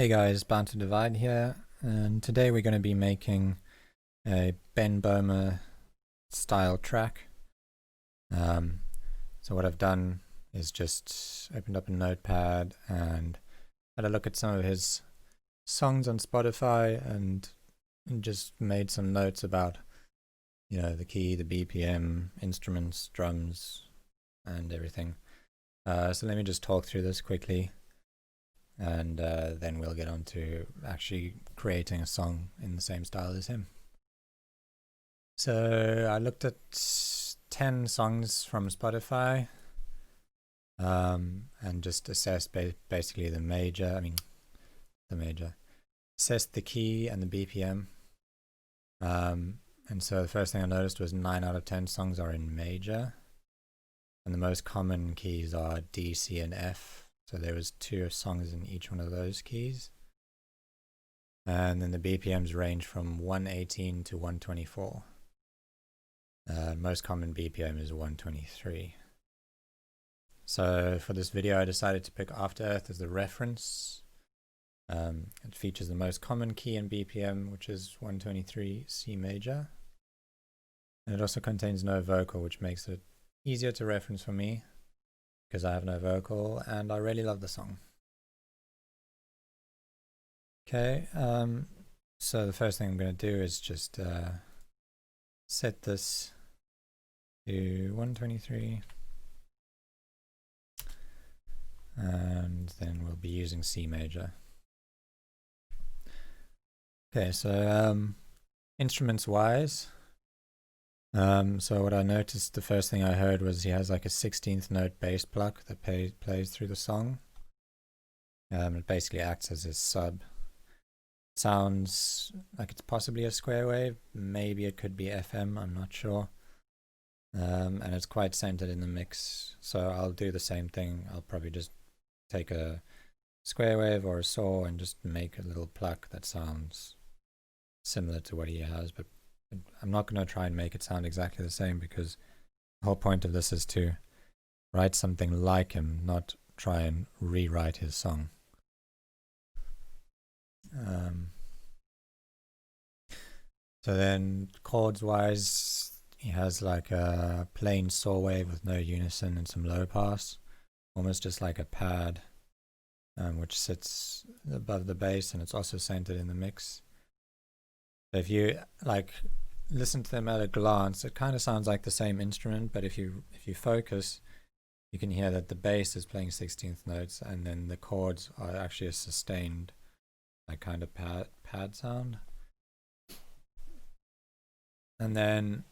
Hey guys, Bound to Divide here, and today we're going to be making a Ben Böhmer style track. So what I've done is just opened up a notepad and had a look at some of his songs on Spotify and just made some notes about, the key, the BPM, instruments, drums, and everything. So let me just talk through this quickly. And then we'll get on to actually creating a song in the same style as him. So I looked at 10 songs from Spotify and just assessed basically assessed the key and the BPM. And so the first thing I noticed was 9 out of 10 songs are in major, and the most common keys are D, C, and F. So there was 2 songs in each one of those keys. And then the BPMs range from 118 to 124. Most common BPM is 123. So for this video I decided to pick After Earth as the reference. It features the most common key in BPM, which is 123 C major. And it also contains no vocal, which makes it easier to reference for me, because I have no vocal and I really love the song. Okay, so the first thing I'm going to do is just set this to 123, and then we'll be using C major. Okay, so instruments wise, so what I noticed, the first thing I heard was he has like a 16th note bass pluck that plays through the song. It basically acts as his sub. Sounds like it's possibly a square wave, maybe it could be FM, I'm not sure. And it's quite centered in the mix, so I'll do the same thing. I'll probably just take a square wave or a saw and just make a little pluck that sounds similar to what he has, but I'm not going to try and make it sound exactly the same, because the whole point of this is to write something like him, not try and rewrite his song. So then chords wise, he has like a plain saw wave with no unison and some low pass, almost just like a pad, which sits above the bass, and it's also centered in the mix. So if you listen to them at a glance, it kind of sounds like the same instrument, but if you focus, you can hear that the bass is playing 16th notes, and then the chords are actually a sustained, like kind of pad sound. And then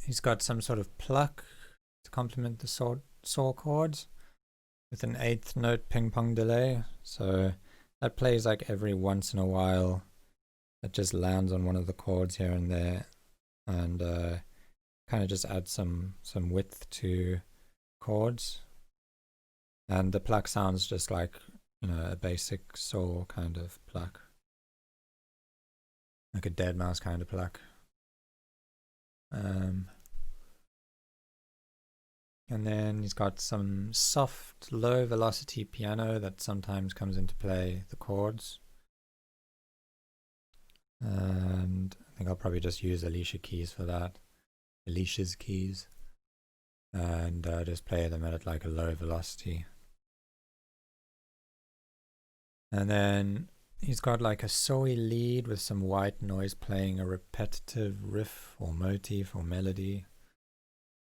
he's got some sort of pluck to complement the saw chords with an 8th note ping pong delay. So that plays like every once in a while. It just lands on one of the chords here and there, and kind of just adds some width to chords. And the pluck sounds just like, a basic saw kind of pluck, like a dead mouse kind of pluck. And then he's got some soft, low velocity piano that sometimes comes into play the chords. And I think I'll probably just use Alicia keys for that. Alicia's keys. And just play them at like a low velocity. And then he's got like a sawy lead with some white noise playing a repetitive riff or motif or melody,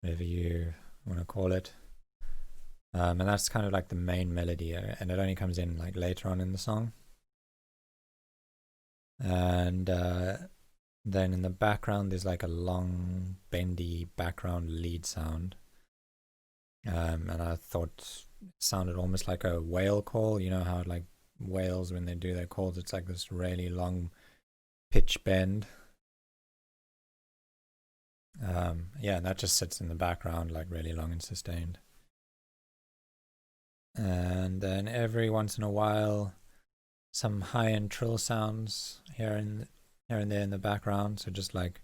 whatever you want to call it. And that's kind of like the main melody, and it only comes in like later on in the song. And then in the background there's like a long bendy background lead sound, and I thought it sounded almost like a whale call. You know how like whales, when they do their calls, it's like this really long pitch bend. Yeah, and that just sits in the background like really long and sustained. And then every once in a while some high-end trill sounds here and there in the background. So just like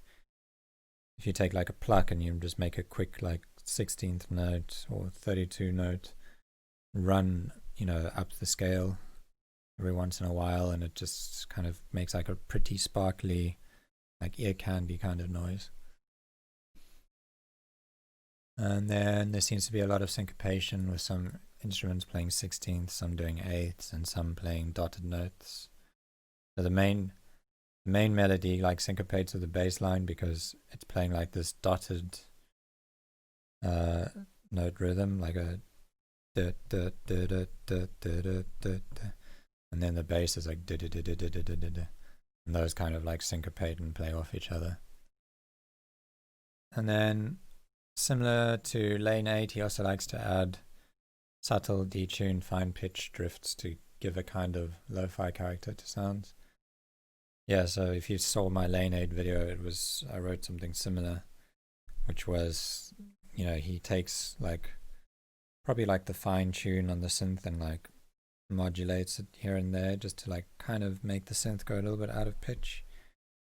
if you take like a pluck and you just make a quick like 16th note or 32 note run, up the scale, every once in a while, and it just kind of makes like a pretty sparkly, like ear candy kind of noise. And then there seems to be a lot of syncopation with some instruments playing 16ths, some doing 8ths, and some playing dotted notes. So the main melody like syncopates with the bass line because it's playing like this dotted note rhythm, like a da, da, da, da, da, da, da, da, da. And then the bass is like da, da, da, da, da, da, da, da. And those kind of like syncopate and play off each other. And then similar to lane 8, he also likes to add subtle detuned fine pitch drifts to give a kind of lo-fi character to sounds. Yeah, so if you saw my lane 8 video, I wrote something similar, which was, you know, he takes like probably like the fine tune on the synth and like modulates it here and there just to like kind of make the synth go a little bit out of pitch.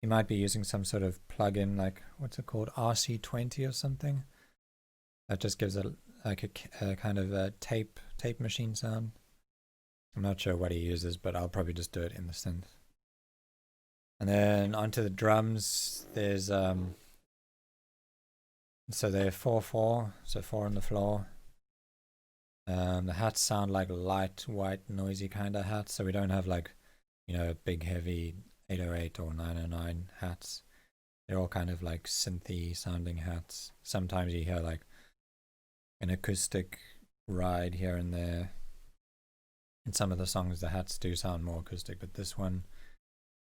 You might be using some sort of plugin, like what's it called, RC20 or something, that just gives a kind of a tape machine sound. I'm not sure what he uses, but I'll probably just do it in the synth. And then onto the drums, there's so they're 4/4, so 4 on the floor. The hats sound like light, white, noisy kind of hats, so we don't have like, you know, big, heavy 808 or 909 hats. They're all kind of like synthy sounding hats. Sometimes you hear like an acoustic ride here and there. In some of the songs, the hats do sound more acoustic, but this one,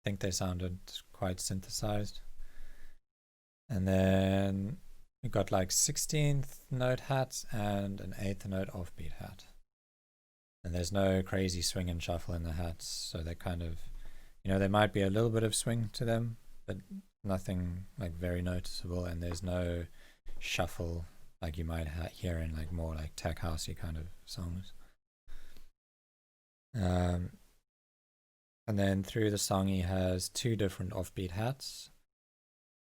I think they sounded quite synthesized. And then we've got like 16th note hats and an 8th note offbeat hat. And there's no crazy swing and shuffle in the hats, so they're kind of, you know, there might be a little bit of swing to them, but nothing like very noticeable, and there's no shuffle like you might hear in like more like tech housey kind of songs. And then through the song he has 2 different offbeat hats.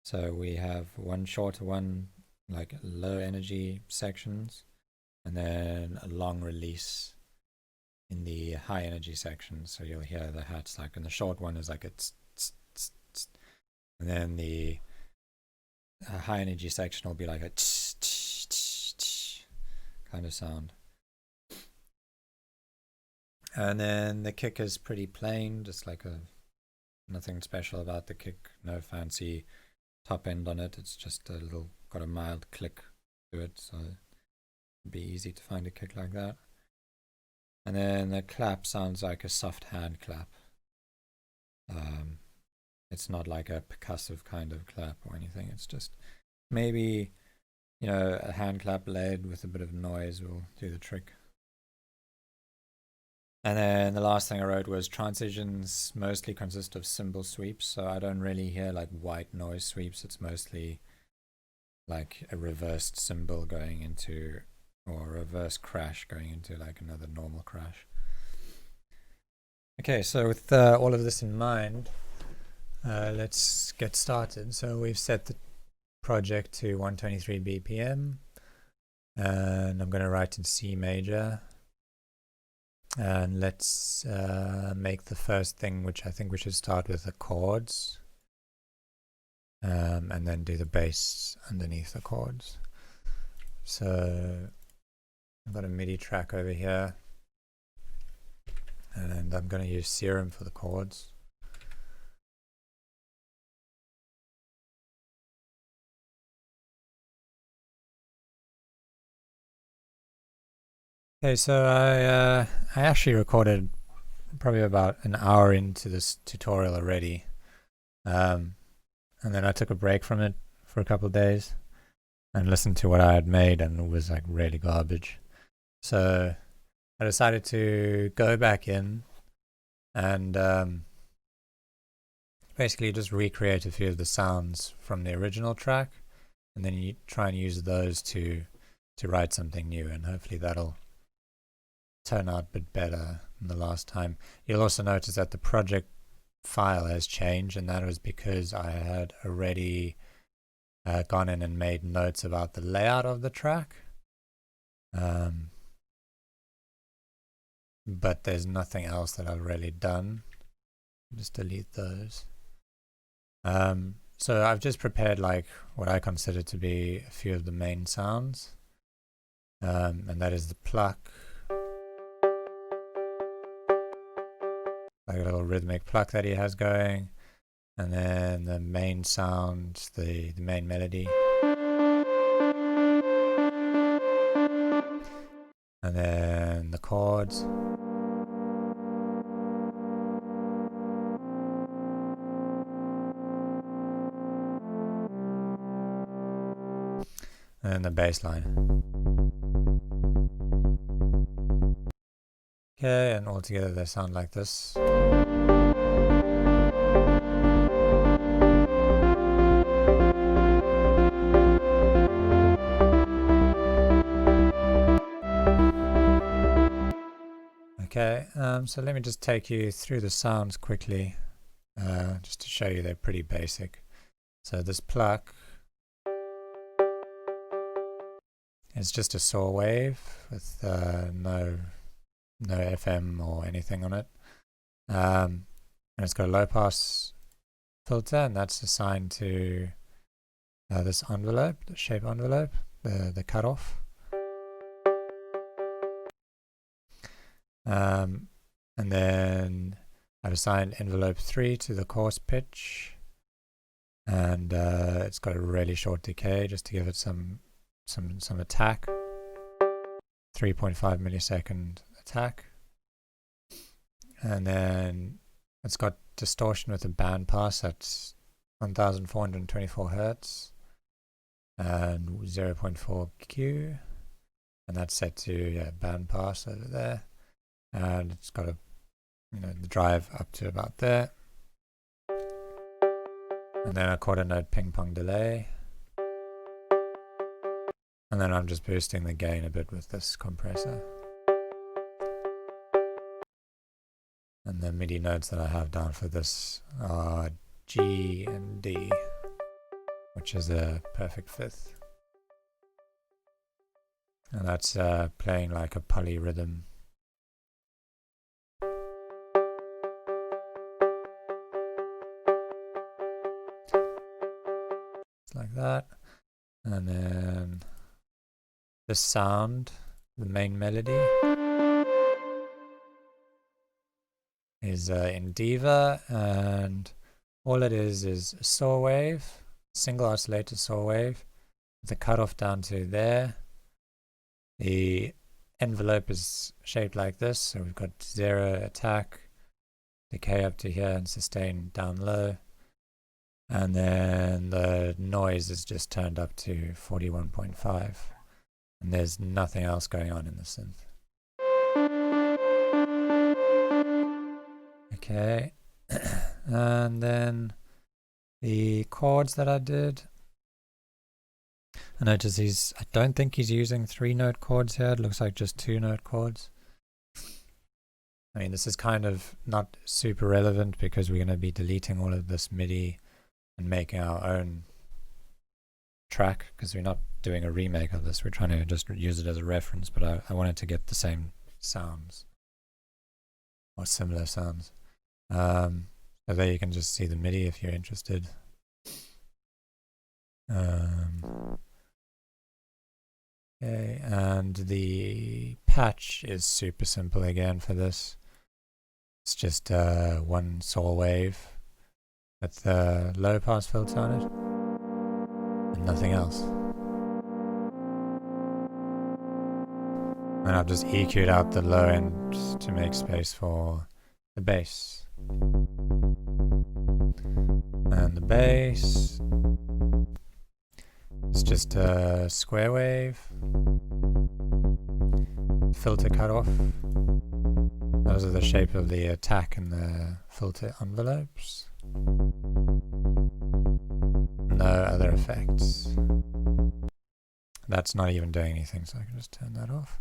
So we have one shorter one, like low energy sections, and then a long release in the high energy sections. So you'll hear the hats like, and the short one is like a tss, tss, tss, tss. And then the high energy section will be like a tss, tss, tss, tss kind of sound. And then the kick is pretty plain, just like nothing special about the kick, no fancy top end on it. It's just got a mild click to it, so it'd be easy to find a kick like that. And then the clap sounds like a soft hand clap. It's not like a percussive kind of clap or anything. It's just maybe, you know, a hand clap laid with a bit of noise will do the trick. And then the last thing I wrote was transitions mostly consist of cymbal sweeps, so I don't really hear like white noise sweeps. It's mostly like a reversed cymbal going into, or a reverse crash going into like another normal crash. Okay, so with all of this in mind, let's get started. So we've set the project to 123 BPM, and I'm going to write in C major. And let's make the first thing, which I think we should start with, the chords, and then do the bass underneath the chords. So I've got a MIDI track over here, and I'm going to use Serum for the chords. Okay, so I actually recorded probably about an hour into this tutorial already, and then I took a break from it for a couple of days and listened to what I had made, and it was like really garbage. So I decided to go back in and basically just recreate a few of the sounds from the original track, and then you try and use those to write something new, and hopefully that'll turn out a bit better than the last time. You'll also notice that the project file has changed, and that was because I had already gone in and made notes about the layout of the track. but there's nothing else that I've really done. Just delete those. So I've just prepared like what I consider to be a few of the main sounds, and that is the pluck, like a little rhythmic pluck that he has going, and then the main sound, the main melody, and then the chords. And then the bass line. Okay, and all together they sound like this. Okay, so let me just take you through the sounds quickly, just to show you they're pretty basic. So this pluck is just a saw wave with no FM or anything on it, and it's got a low pass filter, and that's assigned to this envelope, the shape envelope, the cutoff. And then I've assigned envelope 3 to the coarse pitch, and it's got a really short decay just to give it some attack, 3.5 millisecond attack. And then it's got distortion with a band pass at 1424 Hertz and 0.4 Q, and that's set to band pass over there. And it's got a the drive up to about there, and then a quarter note ping pong delay, and then I'm just boosting the gain a bit with this compressor. And the MIDI notes that I have down for this are G and D, which is a perfect fifth, and that's playing like a polyrhythm. Like that. And then the sound, the main melody, is in Diva, and all it is a saw wave, single oscillator saw wave, with the cutoff down to there. The envelope is shaped like this, so we've got 0 attack, decay up to here, and sustain down low. And then the noise is just turned up to 41.5, and there's nothing else going on in the synth. Okay, and then the chords that I did, I notice I don't think he's using 3-note chords here. It looks like just 2-note chords. I mean, this is kind of not super relevant because we're going to be deleting all of this MIDI and making our own track, because we're not doing a remake of this. We're trying to just use it as a reference, but I wanted to get the same sounds or similar sounds. So there you can just see the MIDI if you're interested. Okay, and the patch is super simple again for this. It's just one saw wave with the low pass filter on it and nothing else. And I've just EQ'd out the low end to make space for the bass. And the bass is just a square wave, filter cutoff. Those are the shape of the attack and the filter envelopes. No other effects. That's not even doing anything, so I can just turn that off.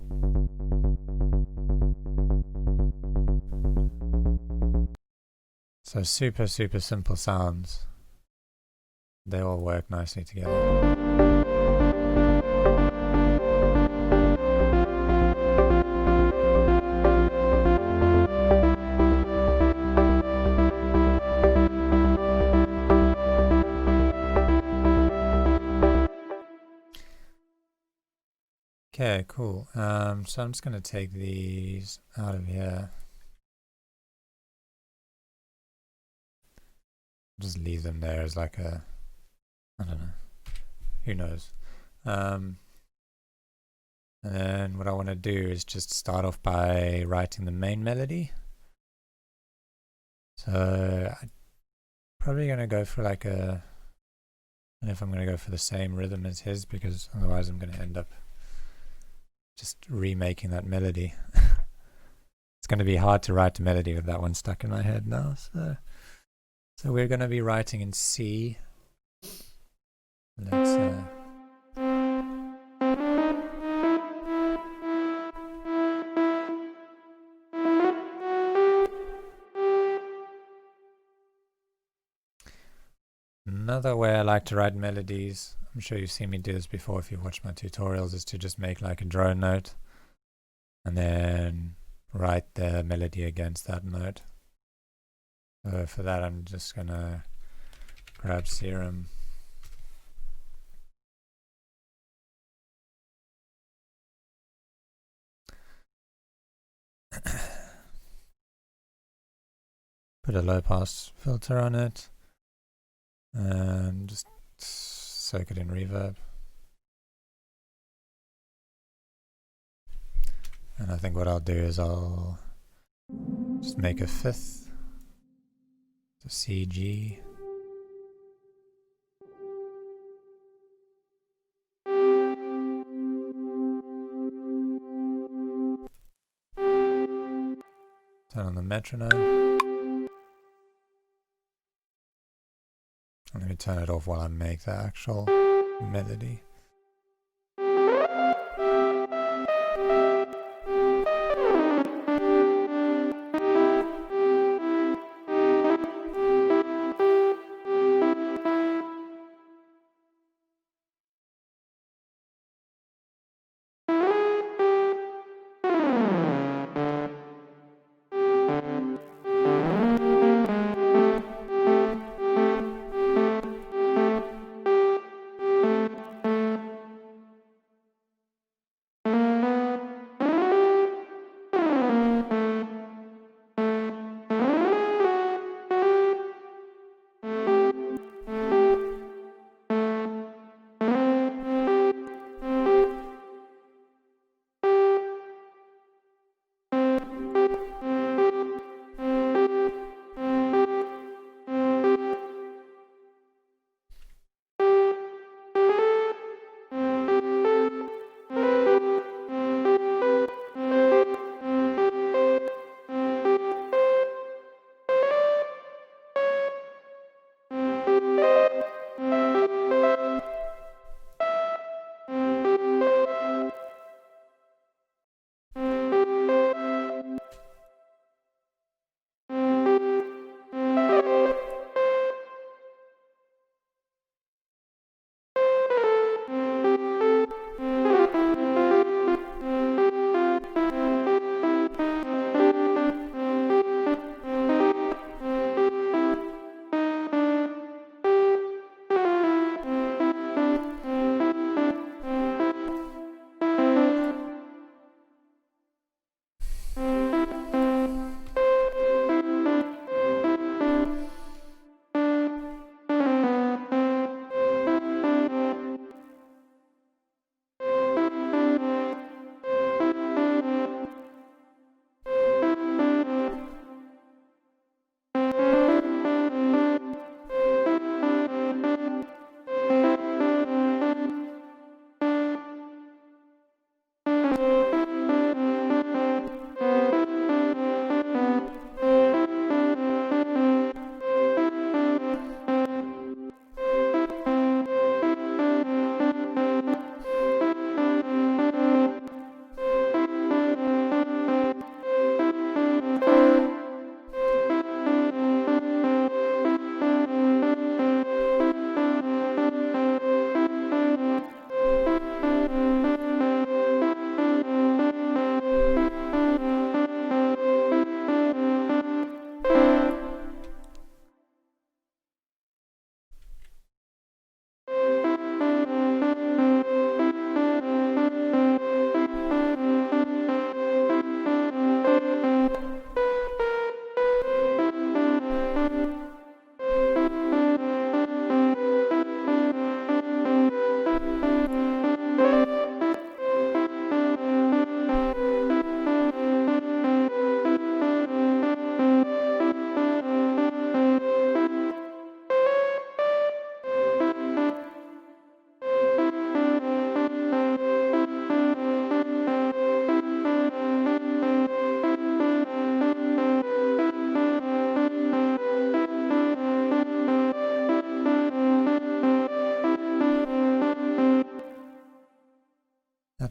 So super simple sounds. They all work nicely together. Okay, cool. So I'm just going to take these out of here. Just leave them there as like a, I don't know, who knows. And then what I want to do is just start off by writing the main melody. So I'm probably going to go for like a, I don't know if I'm going to go for the same rhythm as his, because otherwise I'm going to end up just remaking that melody. It's going to be hard to write a melody with that one stuck in my head now. So we're going to be writing in C. Let's another way I like to write melodies, I'm sure you've seen me do this before if you've watched my tutorials, is to just make like a drone note and then write the melody against that note. So for that I'm just gonna grab Serum. Put a low pass filter on it and just soak it in reverb. And I think what I'll do is I'll just make a fifth, so C, G. Turn on the metronome. And let me turn it off while I make the actual melody.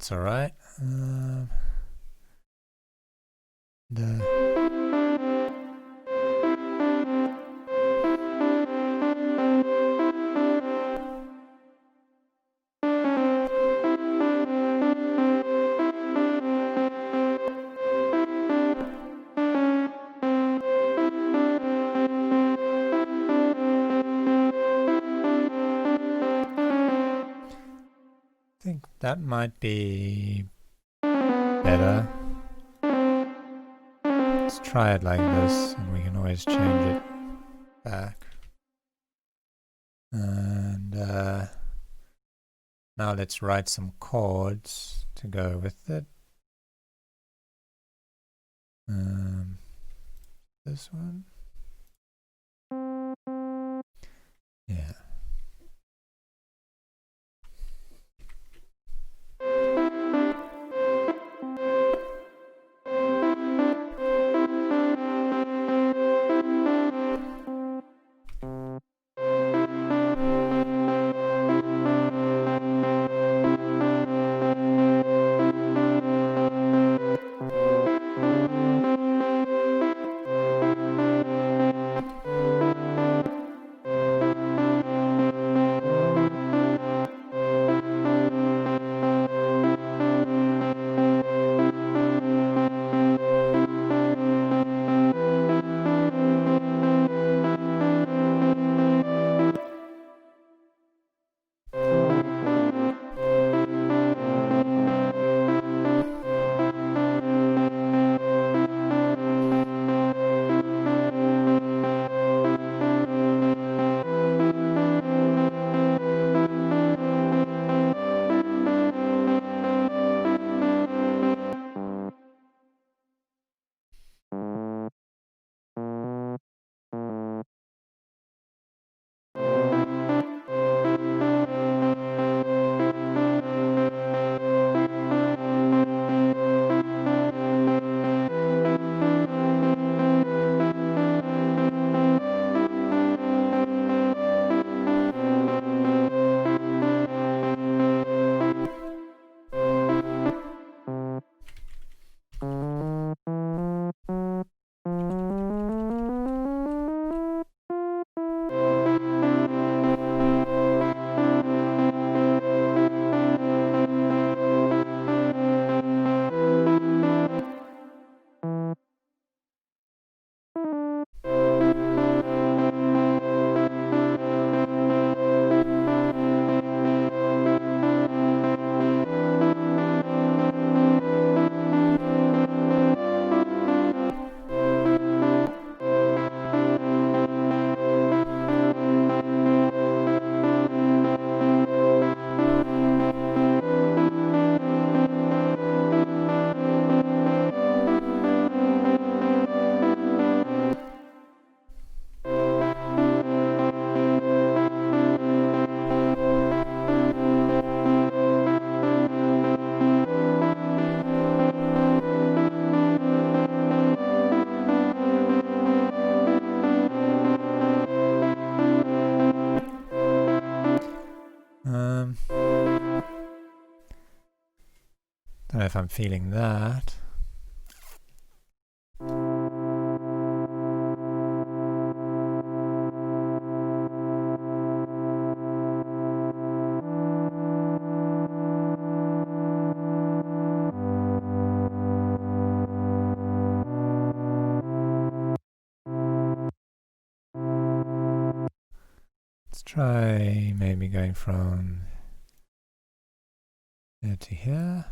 That's alright. I think that might be better. Let's try it like this, and we can always change it back. And now let's write some chords to go with it. This one. Yeah. Don't know if I'm feeling that. Let's try maybe going from there to here.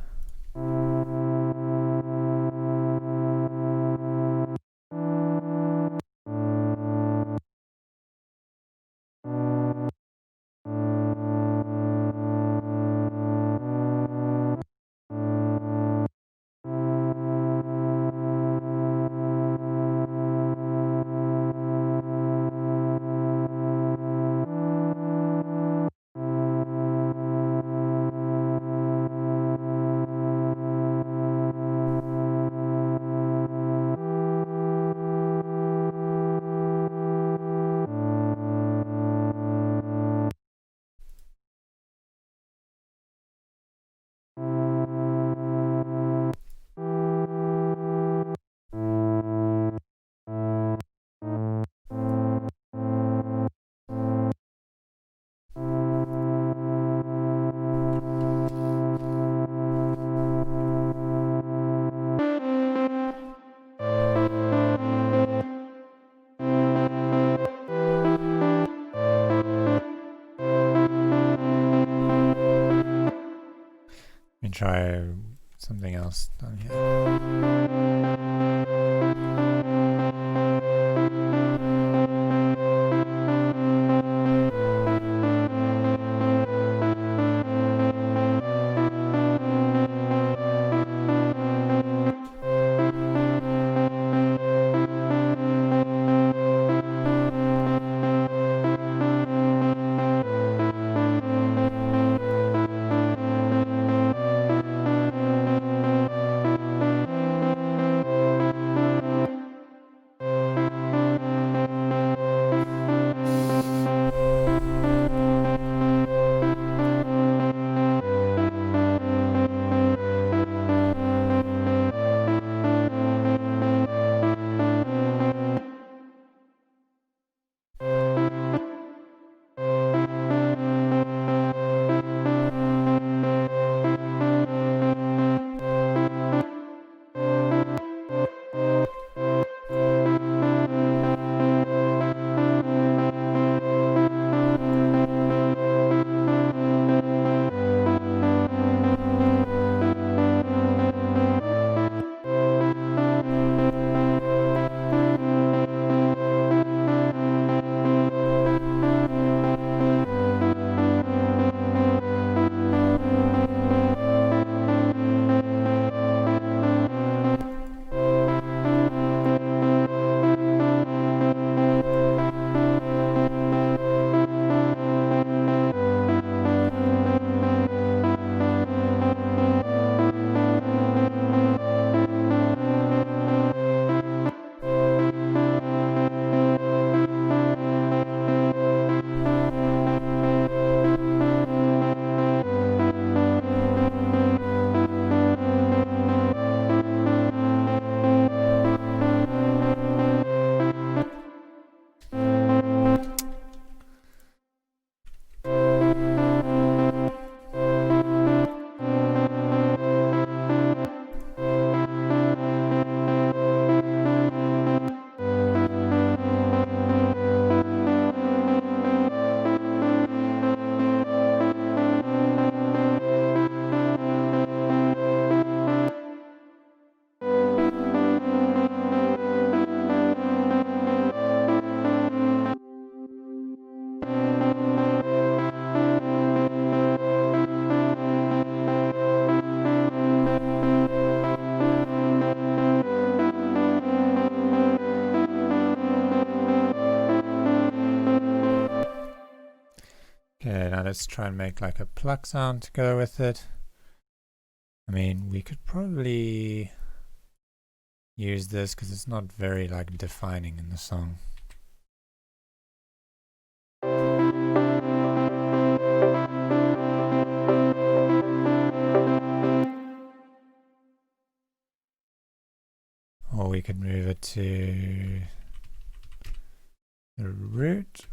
try something else down here. Okay, now let's try and make like a pluck sound to go with it. I mean, we could probably use this because it's not very like defining in the song. Or we could move it to the root.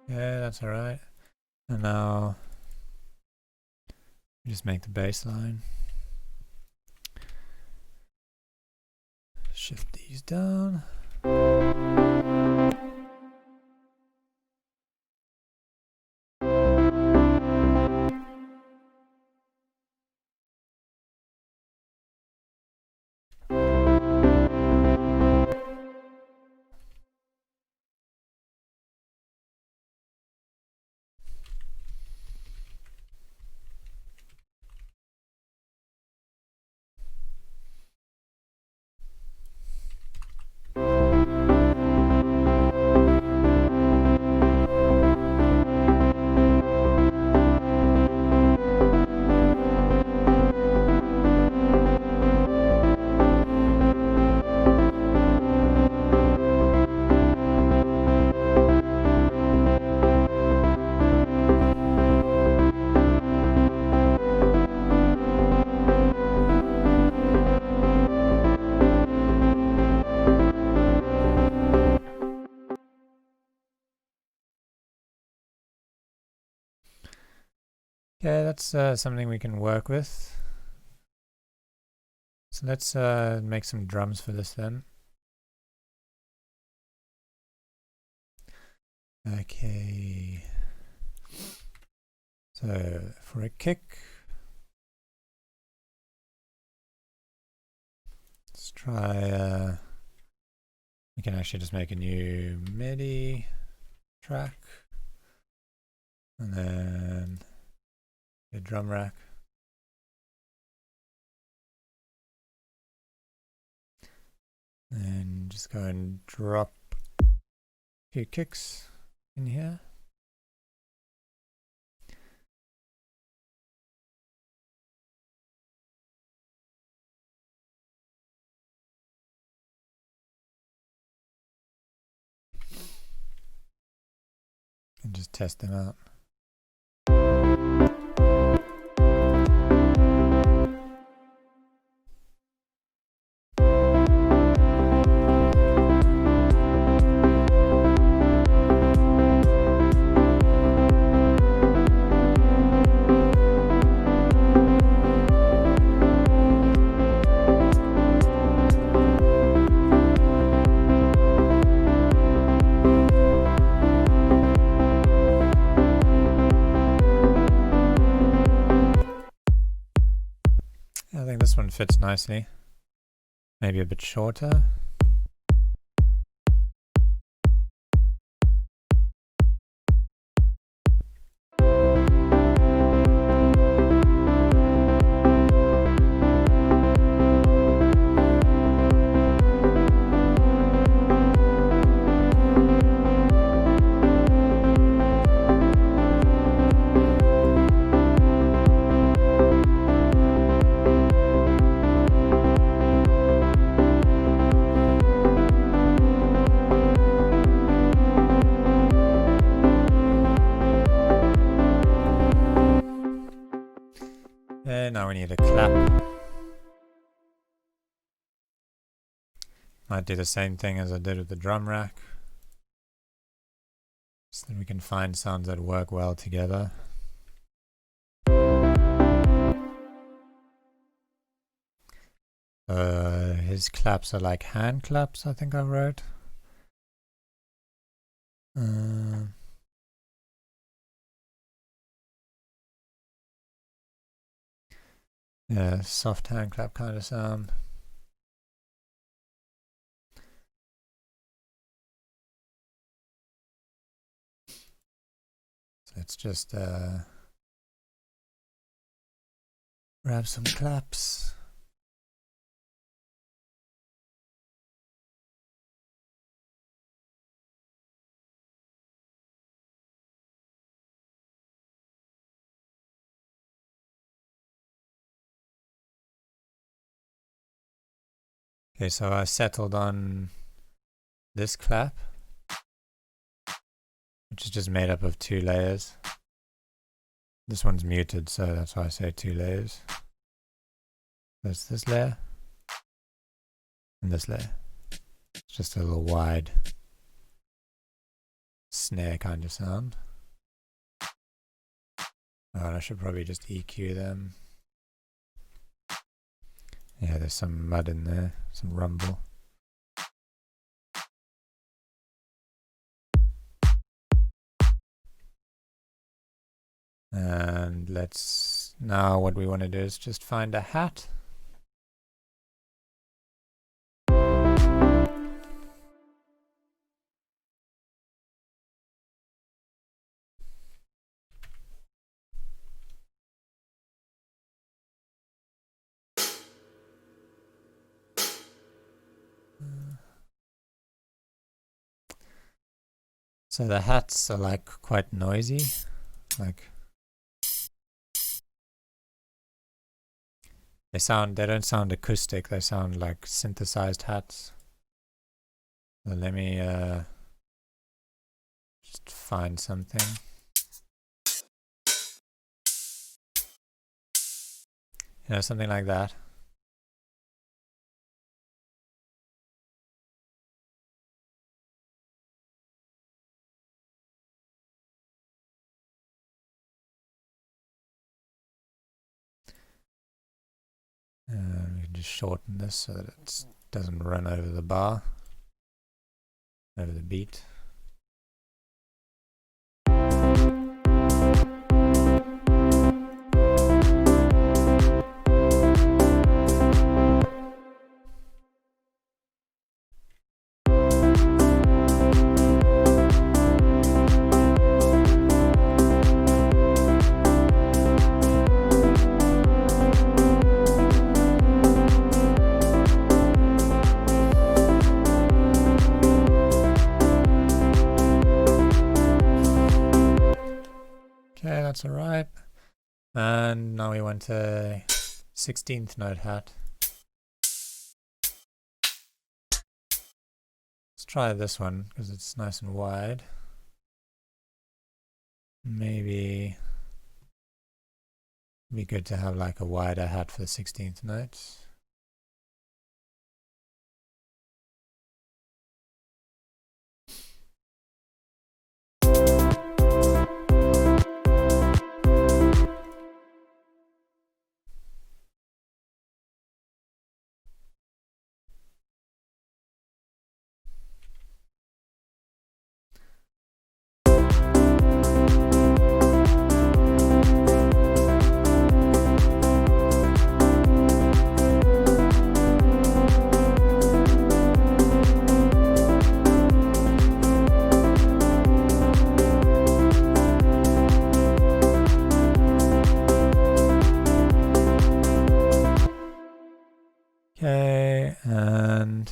Yeah, that's alright. And now just make the bass line. Shift these down. Okay, that's something we can work with. So let's make some drums for this then. Okay. So for a kick, let's try, we can actually just make a new MIDI track and then a drum rack. And just go and drop a few kicks in here. And just test them out. I think this one fits nicely. Maybe a bit shorter. Okay, now we need a clap. Might do the same thing as I did with the drum rack, so that we can find sounds that work well together. His claps are like hand claps, I think I wrote. Yeah, soft hand clap kind of sound. So let's just grab some claps. Okay, so I settled on this clap, which is just made up of 2 layers. This one's muted, so that's why I say 2 layers. There's this layer and this layer. It's just a little wide snare kind of sound. Oh, and I should probably just EQ them. Yeah, there's some mud in there, some rumble. And let's, now what we want to do is just find a hat. So the hats are like quite noisy, like they don't sound acoustic, they sound like synthesized hats. So let me just find something. You know, something like that. can just shorten this so that it doesn't run over the bar, over the beat. Okay, that's alright. And now we want a 16th note hat. Let's try this one because it's nice and wide. Maybe it'd be good to have like a wider hat for the 16th notes. Okay, and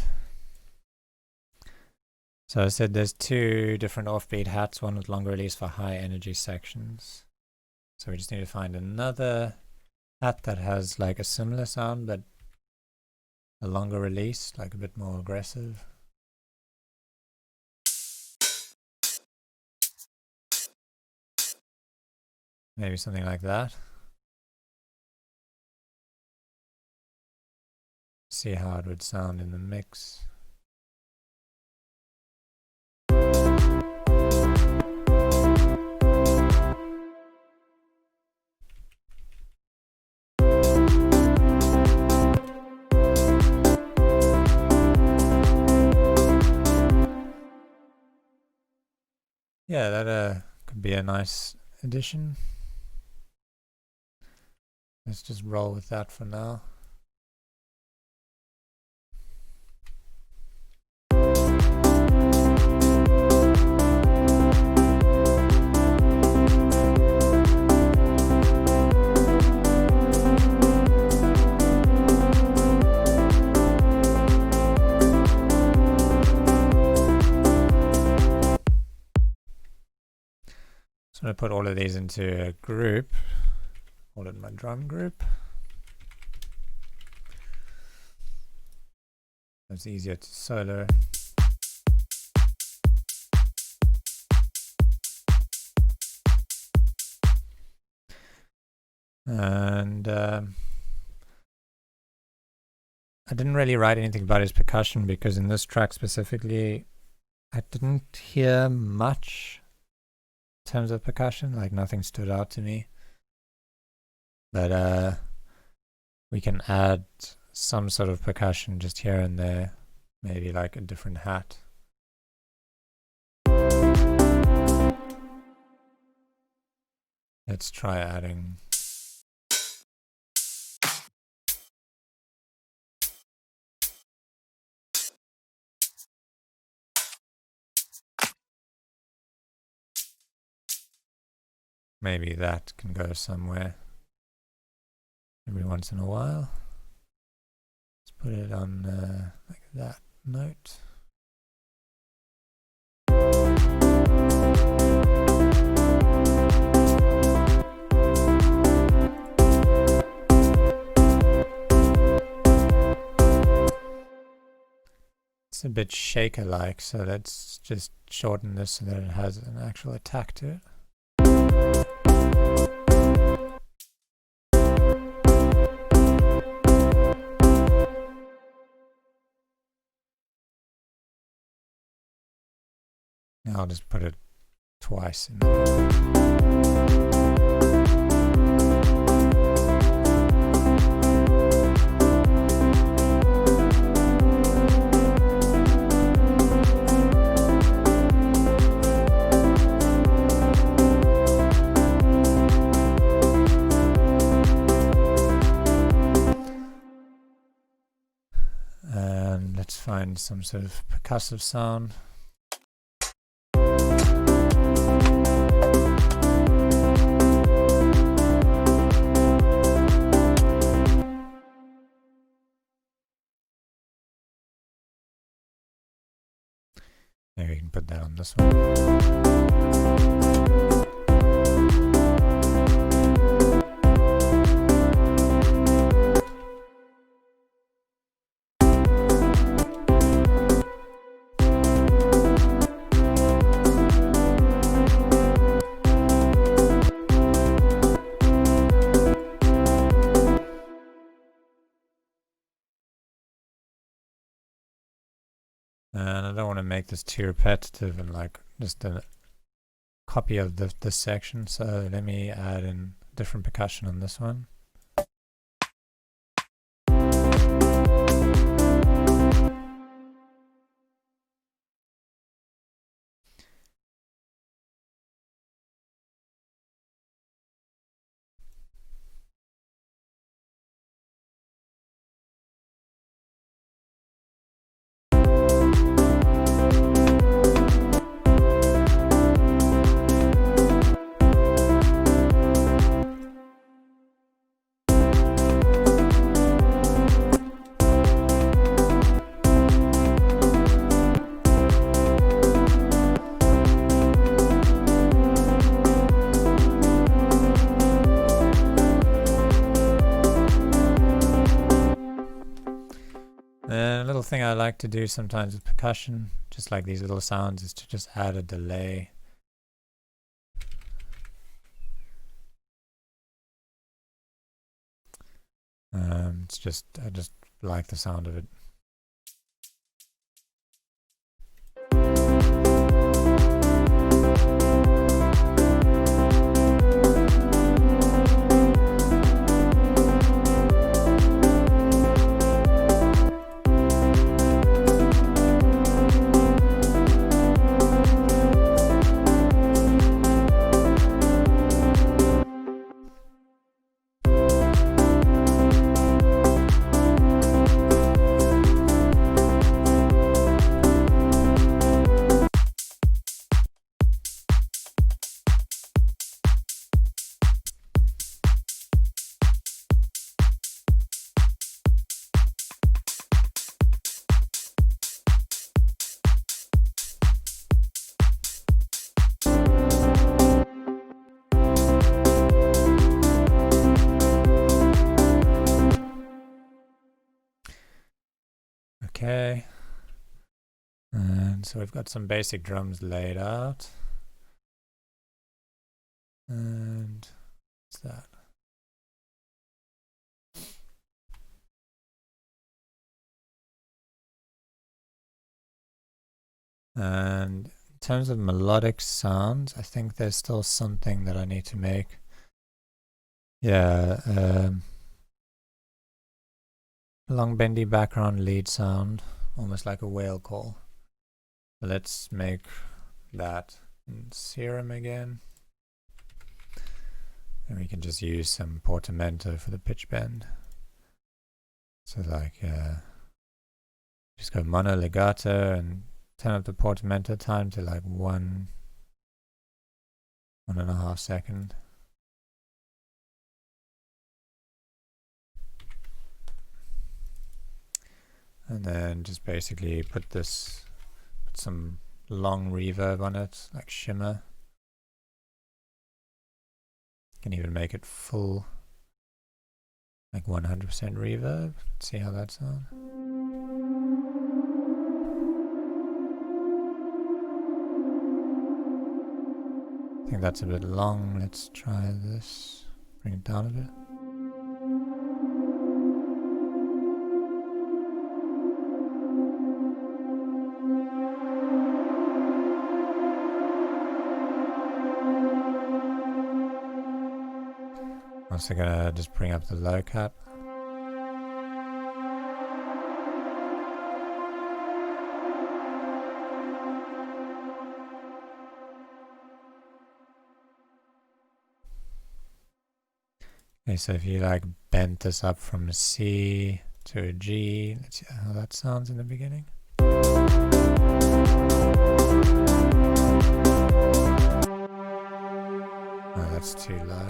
so I said there's two different offbeat hats, one with longer release for high energy sections. So we just need to find another hat that has like a similar sound but a longer release, like a bit more aggressive. Maybe something like that. See how it would sound in the mix. Yeah, that could be a nice addition. Let's just roll with that for now. So I'm going to put all of these into a group, call it my drum group. It's easier to solo. And I didn't really write anything about his percussion because in this track specifically, I didn't hear much in terms of percussion, like nothing stood out to me. But we can add some sort of percussion just here and there, maybe like a different hat. Let's try adding maybe that can go somewhere every once in a while. Let's put it on like that note. It's a bit shaker-like, so let's just shorten this so that it has an actual attack to it. Now I'll just put it twice in there. And let's find some sort of percussive sound. Maybe we can put that on this one. And I don't want to make this too repetitive and like just a copy of this section, so let me add in different percussion on this one. And a little thing I like to do sometimes with percussion, just like these little sounds, is to just add a delay. It's just, I just like the sound of it. Okay, and so we've got some basic drums laid out. And what's that? And in terms of melodic sounds, I think there's still something that I need to make. Yeah, long bendy background lead sound, almost like a whale call. So let's make that in Serum again. And we can just use some portamento for the pitch bend. So like, just go mono legato and turn up the portamento time to like 1.5 seconds. And then just basically put some long reverb on it, like shimmer. You can even make it full, like 100% reverb. Let's see how that sounds. I think that's a bit long. Let's try this. Bring it down a bit. Also gonna just bring up the low cut. Okay, so if you like bent this up from a C to a G. Let's see how that sounds in the beginning. Oh, that's too low.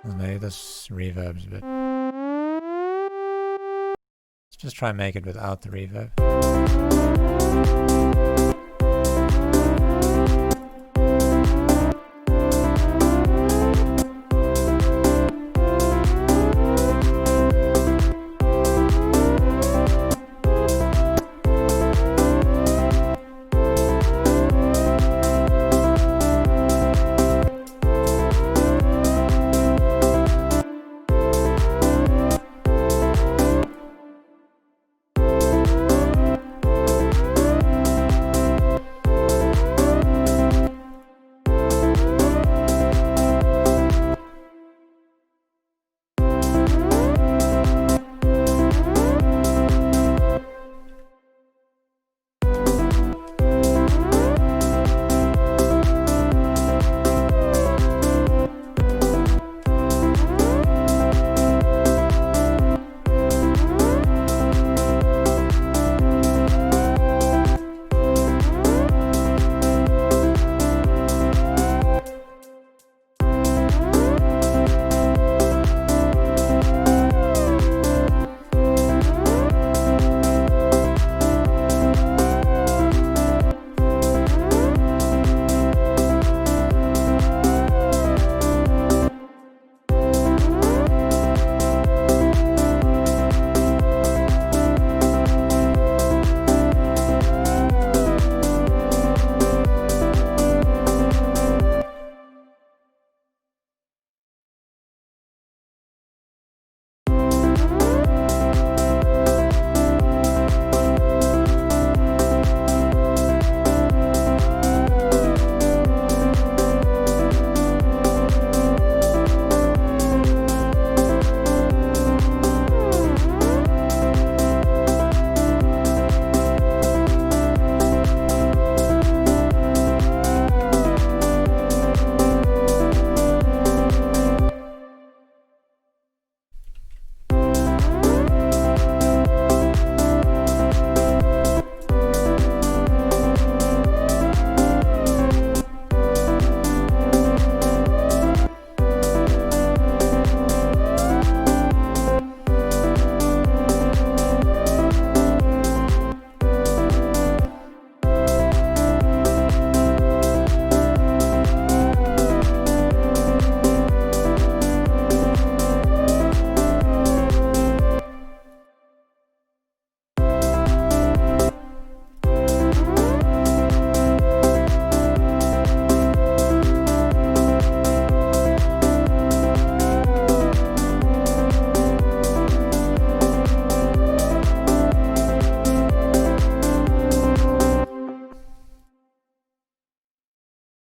Well, maybe this reverb's a bit. Let's just try and make it without the reverb.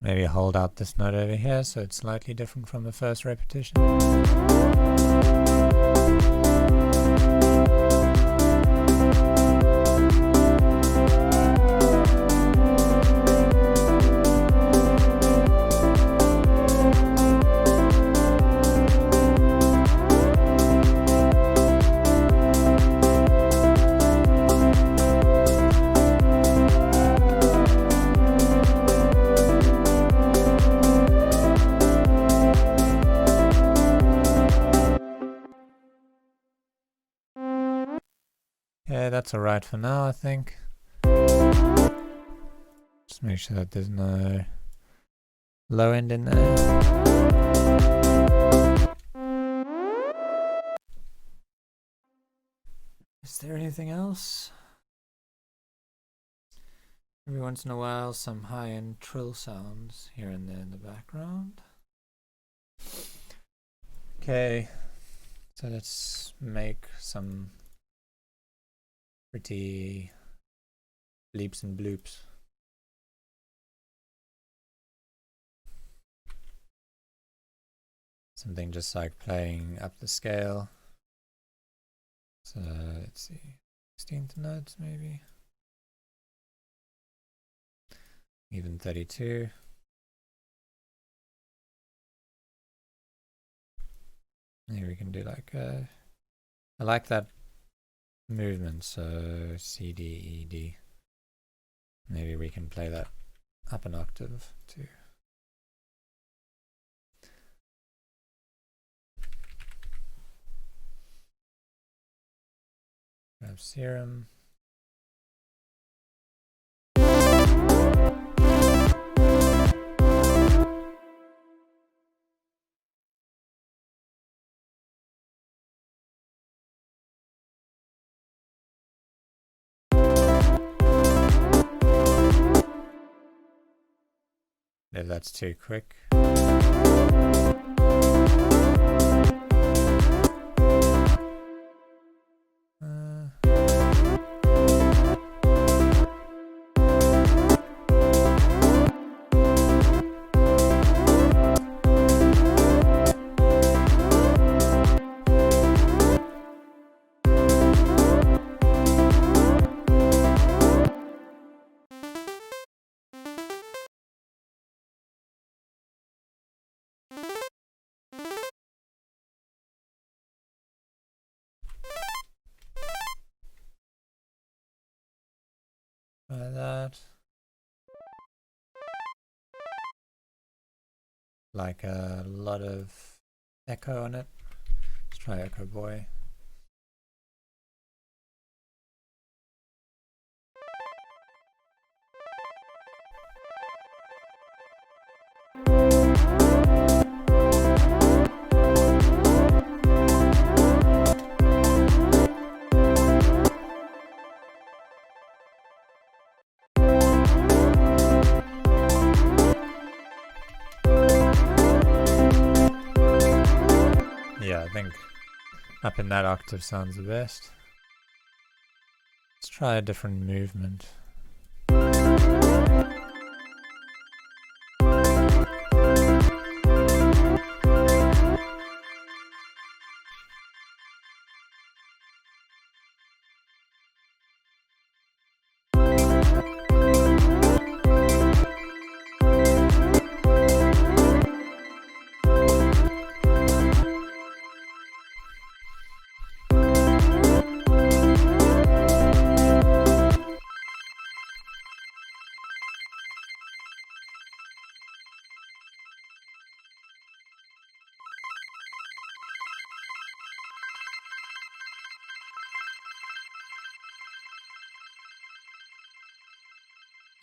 Maybe hold out this note over here so it's slightly different from the first repetition. Yeah, that's alright for now, I think. Just make sure that there's no low end in there. Is there anything else? Every once in a while, some high-end trill sounds here and there in the background. Okay, so let's make some pretty bleeps and bloops. Something just like playing up the scale. So let's see, 16th notes maybe. even 32. Here we can do like a, I like that movement, so C, D, E, D. Maybe we can play that up an octave too. Grab serum. If that's too quick. Try that. Like a lot of echo on it. Let's try Echo Boy. Yeah, I think up in that octave sounds the best. Let's try a different movement.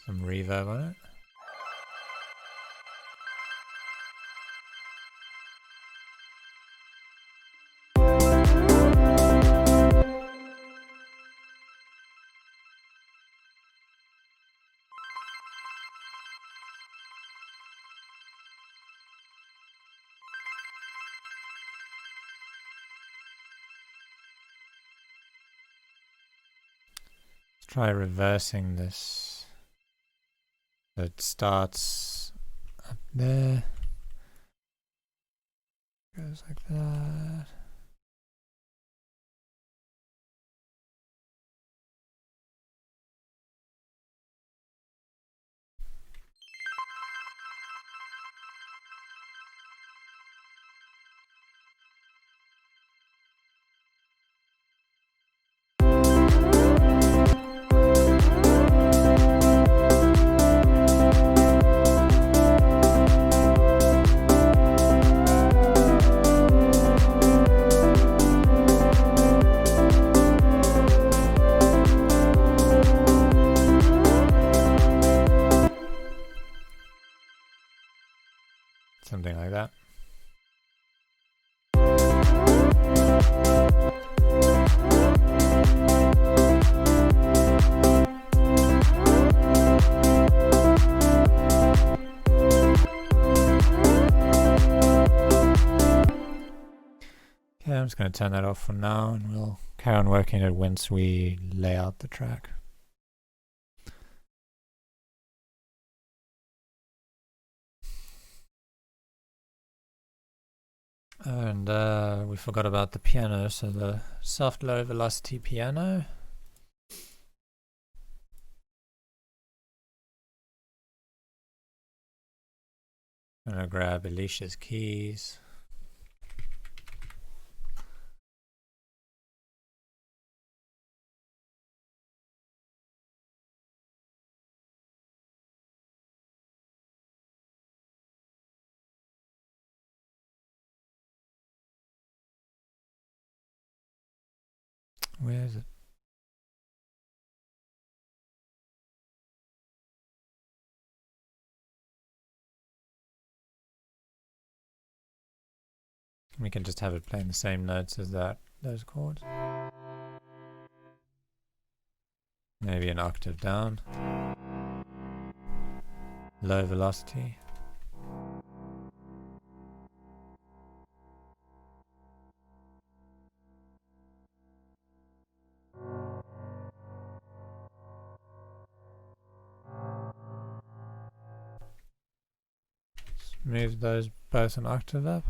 Some reverb on it. Let's try reversing this. So it starts up there, goes like that. Something like that. Okay, I'm just going to turn that off for now and we'll carry on working it once we lay out the track. And we forgot about the piano, so the soft low velocity piano. I'm gonna grab Alicia's keys. Where is it? We can just have it playing the same notes as those chords. Maybe an octave down. Low velocity. Move those both an octave up.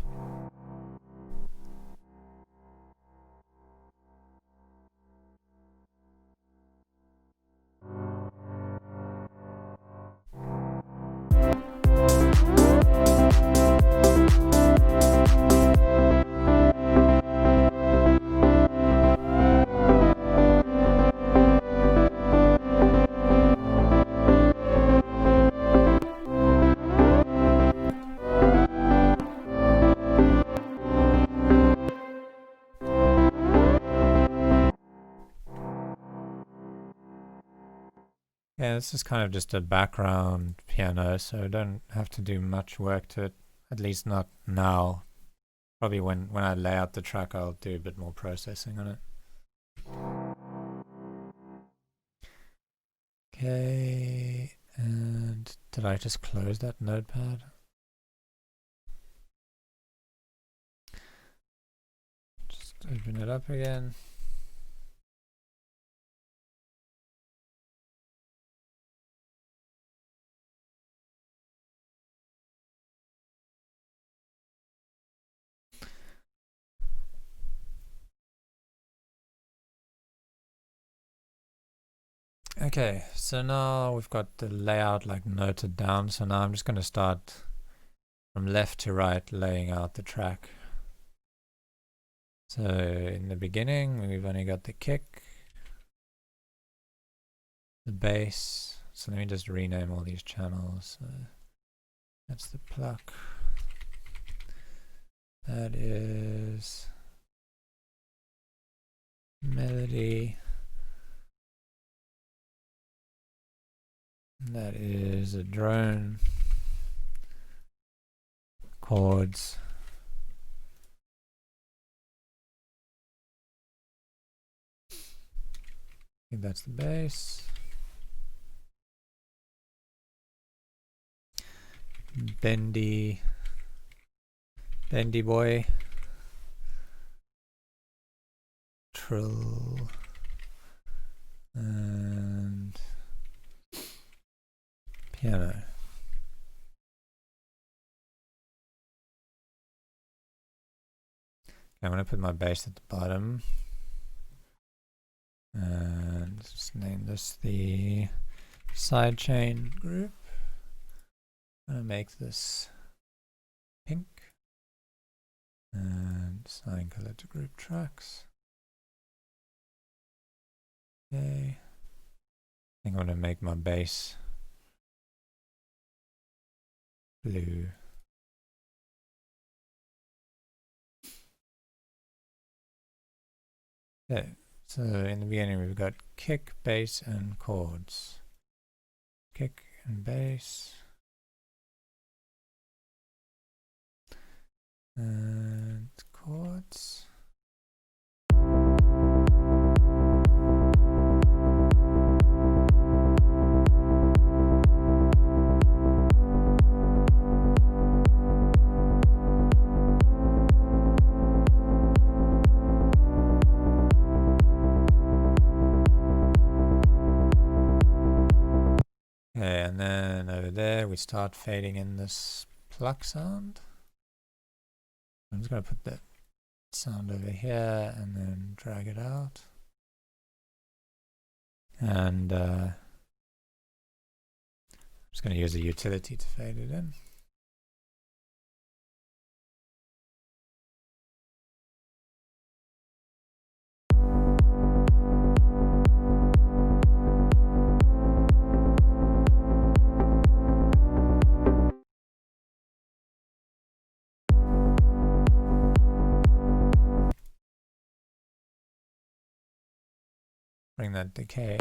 Yeah, this is kind of just a background piano, so I don't have to do much work to it, at least not now. Probably when I lay out the track, I'll do a bit more processing on it. Okay, and did I just close that notepad? Just open it up again. Okay, so now we've got the layout like noted down, so now I'm just going to start from left to right laying out the track. So in the beginning we've only got the kick, the bass, so let me just rename all these channels. So that's the pluck, that is melody, that is a drone, chords, I think that's the bass, bendy boy, trill, and piano. I'm going to put my bass at the bottom and just name this the sidechain group. I'm going to make this pink and assign color to group tracks. Okay, I think I'm going to make my bass blue. Okay, so in the beginning we've got kick, bass, and chords. Kick and bass. And chords. Okay, and then over there we start fading in this pluck sound. I'm just going to put that sound over here and then drag it out. And I'm just going to use a utility to fade it in. bring that decay.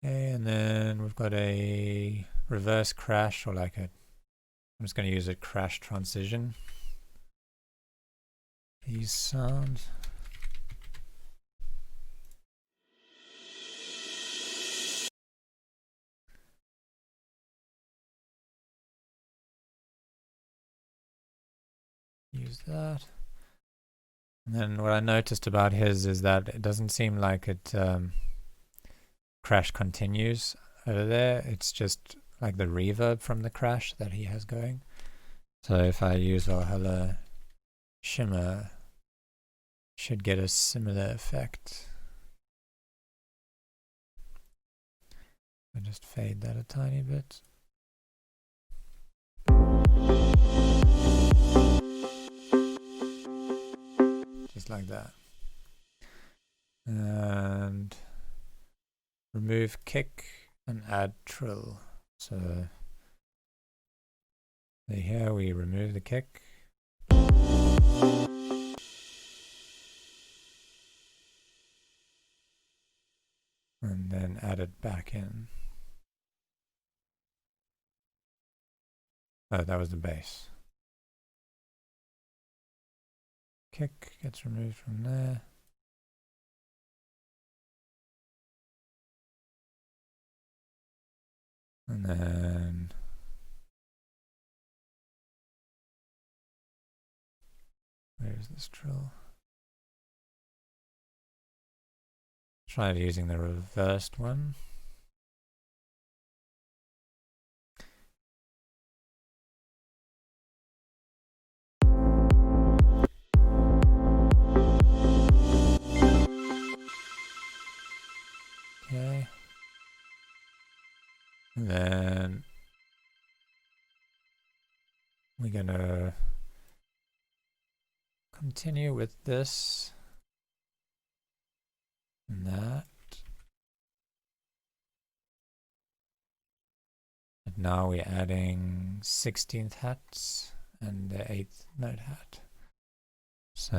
Okay, and then we've got a reverse crash, or like a, I'm just going to use a crash transition. These sounds. Use that. And then what I noticed about his is that it doesn't seem like it crash continues over there. It's just like the reverb from the crash that he has going. So if I use Valhalla Shimmer, should get a similar effect. I just fade that a tiny bit. Just like that. And remove kick and add trill. So here we remove the kick. And then add it back in. Oh, that was the bass. Kick gets removed from there. And then where's this trill? Try using the reversed one. Okay. And then we're gonna continue with this and that. And now we're adding 16th hats and the 8th note hat. So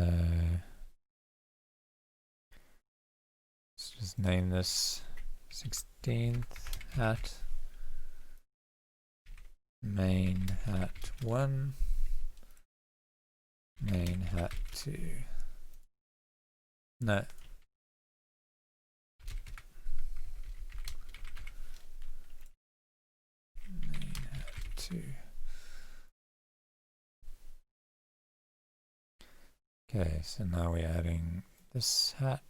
let's just name this 16th hat, main hat 1, main hat 2. No. Main hat 2. Okay, so now we're adding this hat.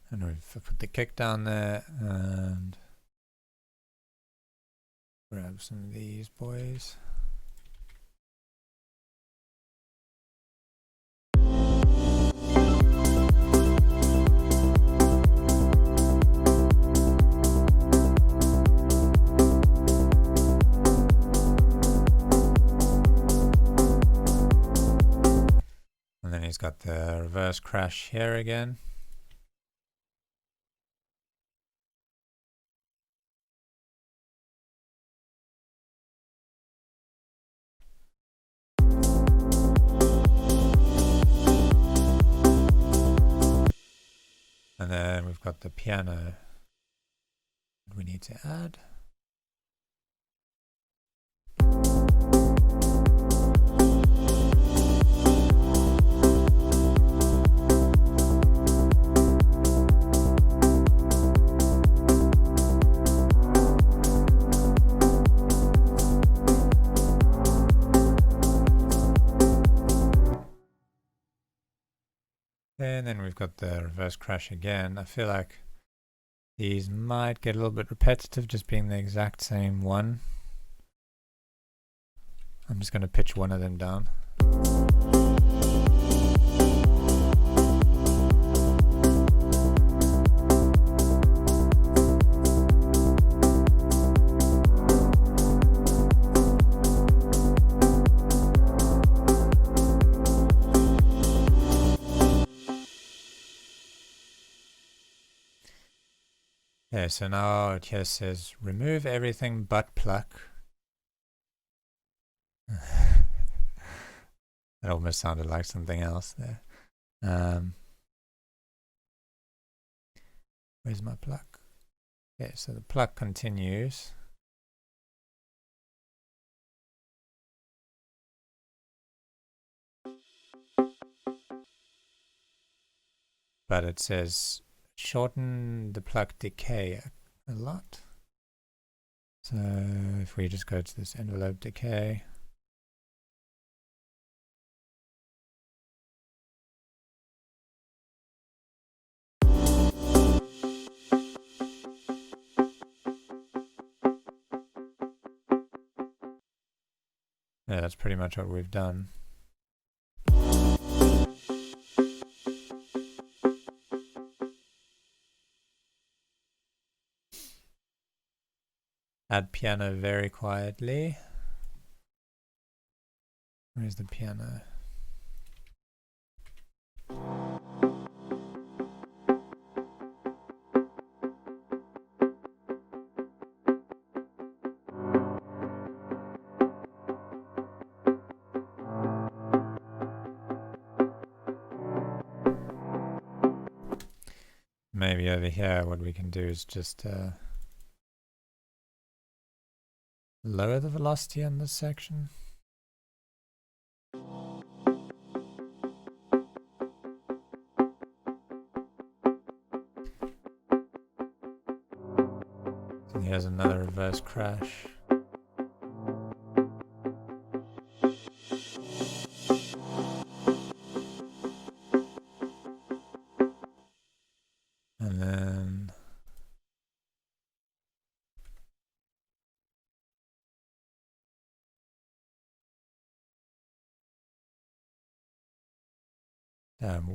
And we've put the kick down there and grab some of these boys. And then he's got the reverse crash here again. And then we've got the piano we need to add. And then we've got the reverse crash again. I feel like these might get a little bit repetitive, just being the exact same one. I'm just going to pitch one of them down. Okay, so now it here says remove everything but pluck. That almost sounded like something else there. Where's my pluck? Okay, so the pluck continues. But it says shorten the pluck decay a lot. So if we just go to this envelope decay, yeah, that's pretty much what we've done. Add piano very quietly. Where's the piano? Maybe over here what we can do is just lower the velocity on this section. And here's another reverse crash. And then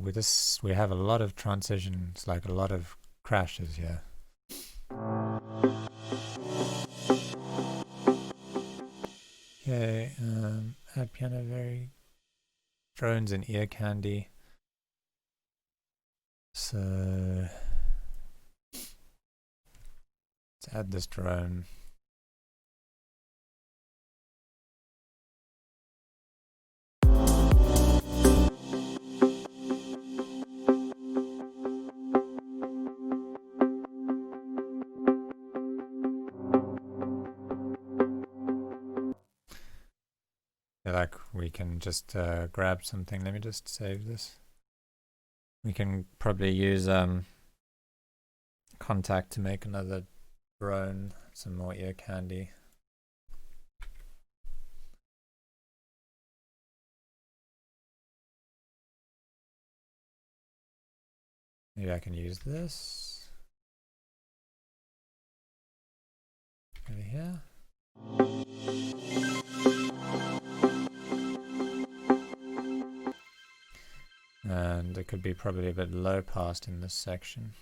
with this we have a lot of transitions, like a lot of crashes here. Okay, add piano very drones and ear candy. So let's add this drone. Like we can just grab something. Let me just save this. We can probably use contact to make another drone, some more ear candy. Maybe I can use this over here. And it could be probably a bit low passed in this section.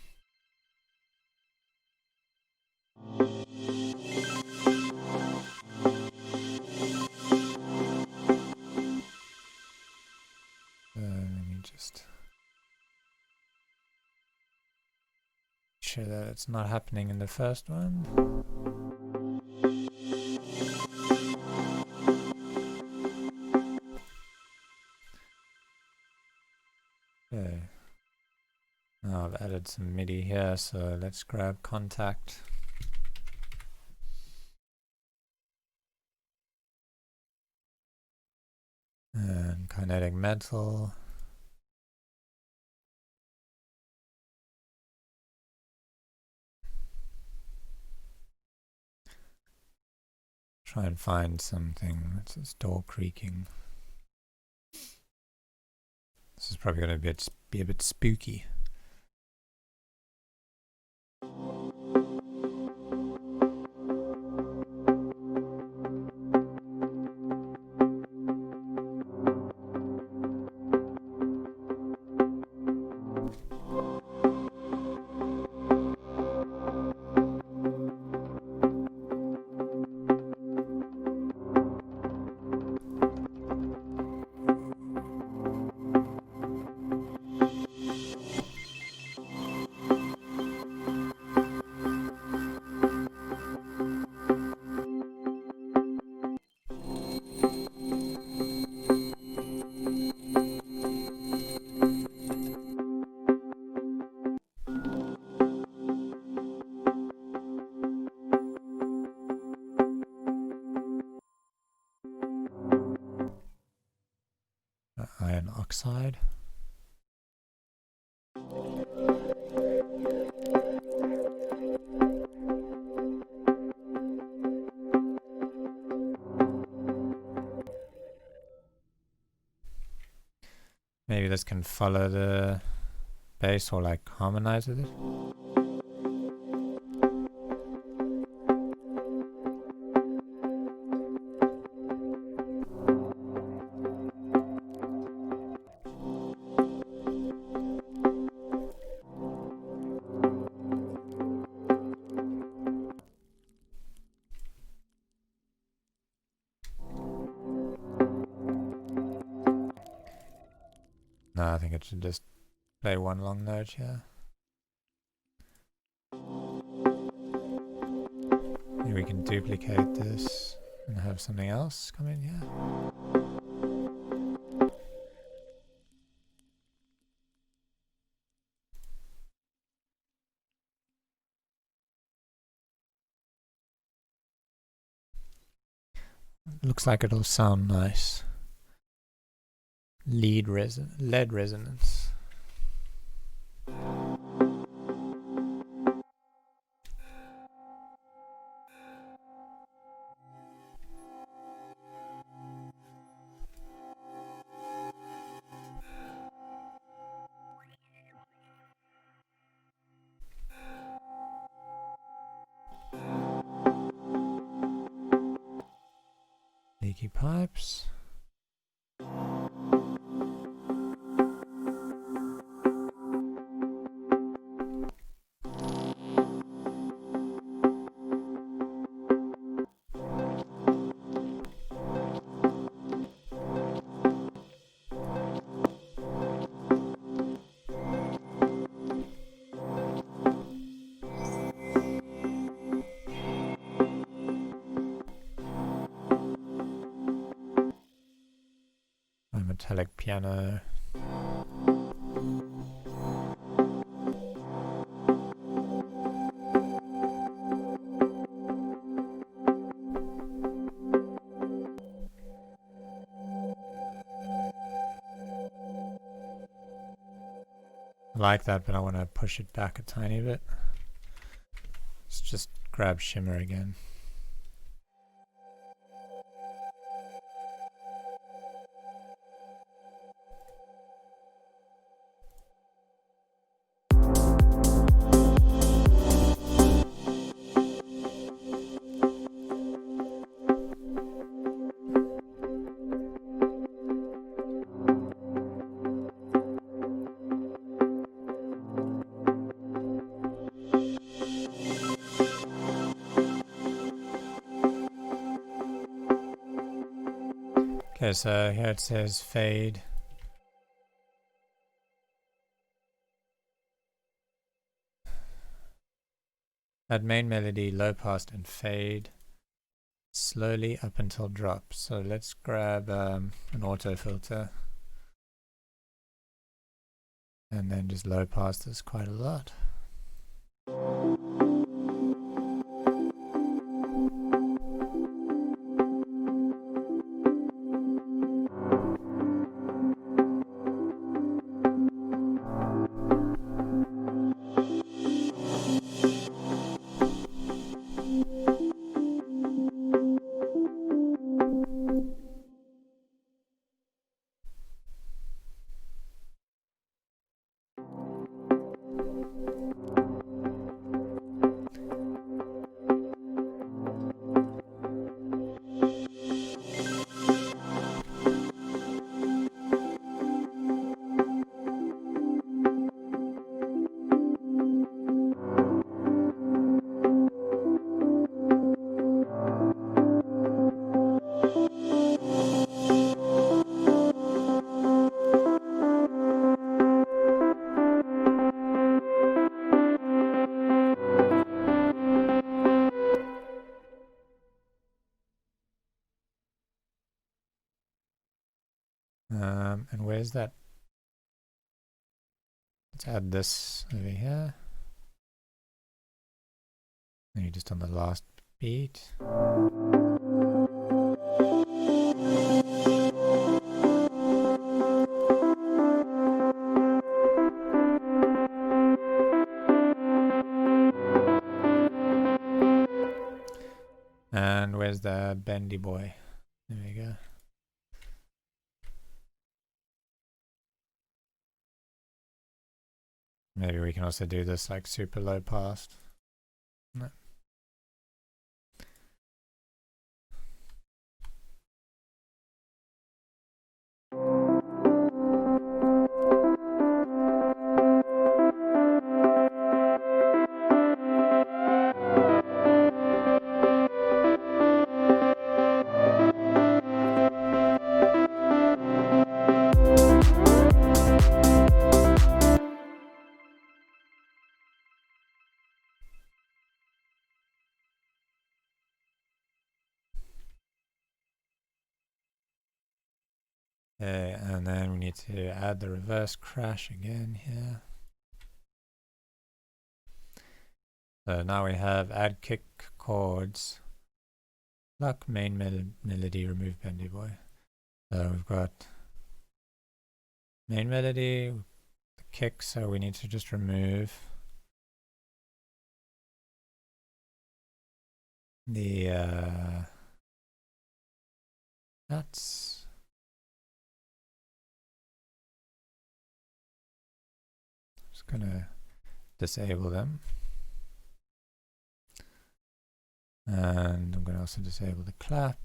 Let me just show that it's not happening in the first one. Okay. Now I've added some MIDI here, so let's grab contact. And kinetic metal. Try and find something. That's this door creaking. This is probably going to be a bit spooky. dark side. Maybe this can follow the bass or like harmonize with it. No, I think it should just play one long note here. Maybe we can duplicate this and have something else come in here. Looks like it'll sound nice. Lead resonance. Leaky pipes. Metallic piano. I like that, but I want to push it back a tiny bit. Let's just grab shimmer again. Okay, so here it says fade. That main melody, low pass and fade slowly up until drop. So let's grab an auto filter and then just low pass this quite a lot. And where's that? Let's add this over here. Maybe just on the last beat. And where's the bendy boy? There we go. Maybe we can also do this like super low pass. No. Okay, and then we need to add the reverse crash again here. So now we have add kick chords, pluck main melody, remove bendy boy. So we've got main melody, the kick, so we need to just remove the nuts. Just gonna disable them. And I'm gonna also disable the clap.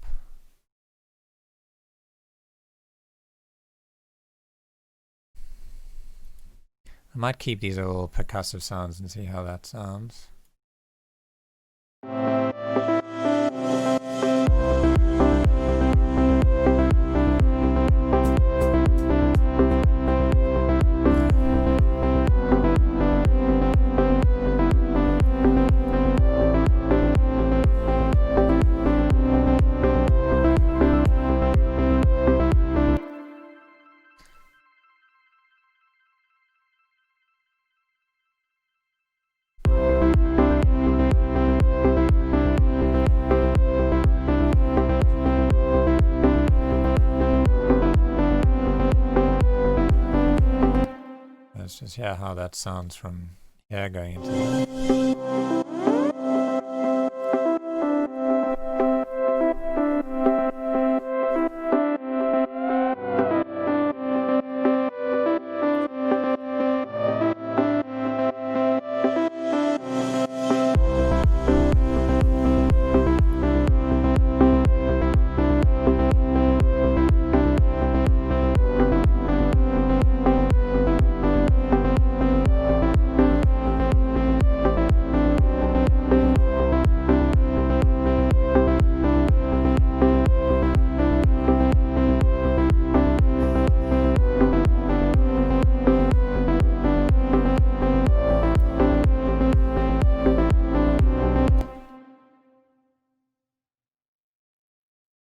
I might keep these all percussive sounds and see how that sounds. Let's just hear how that sounds from here going into there.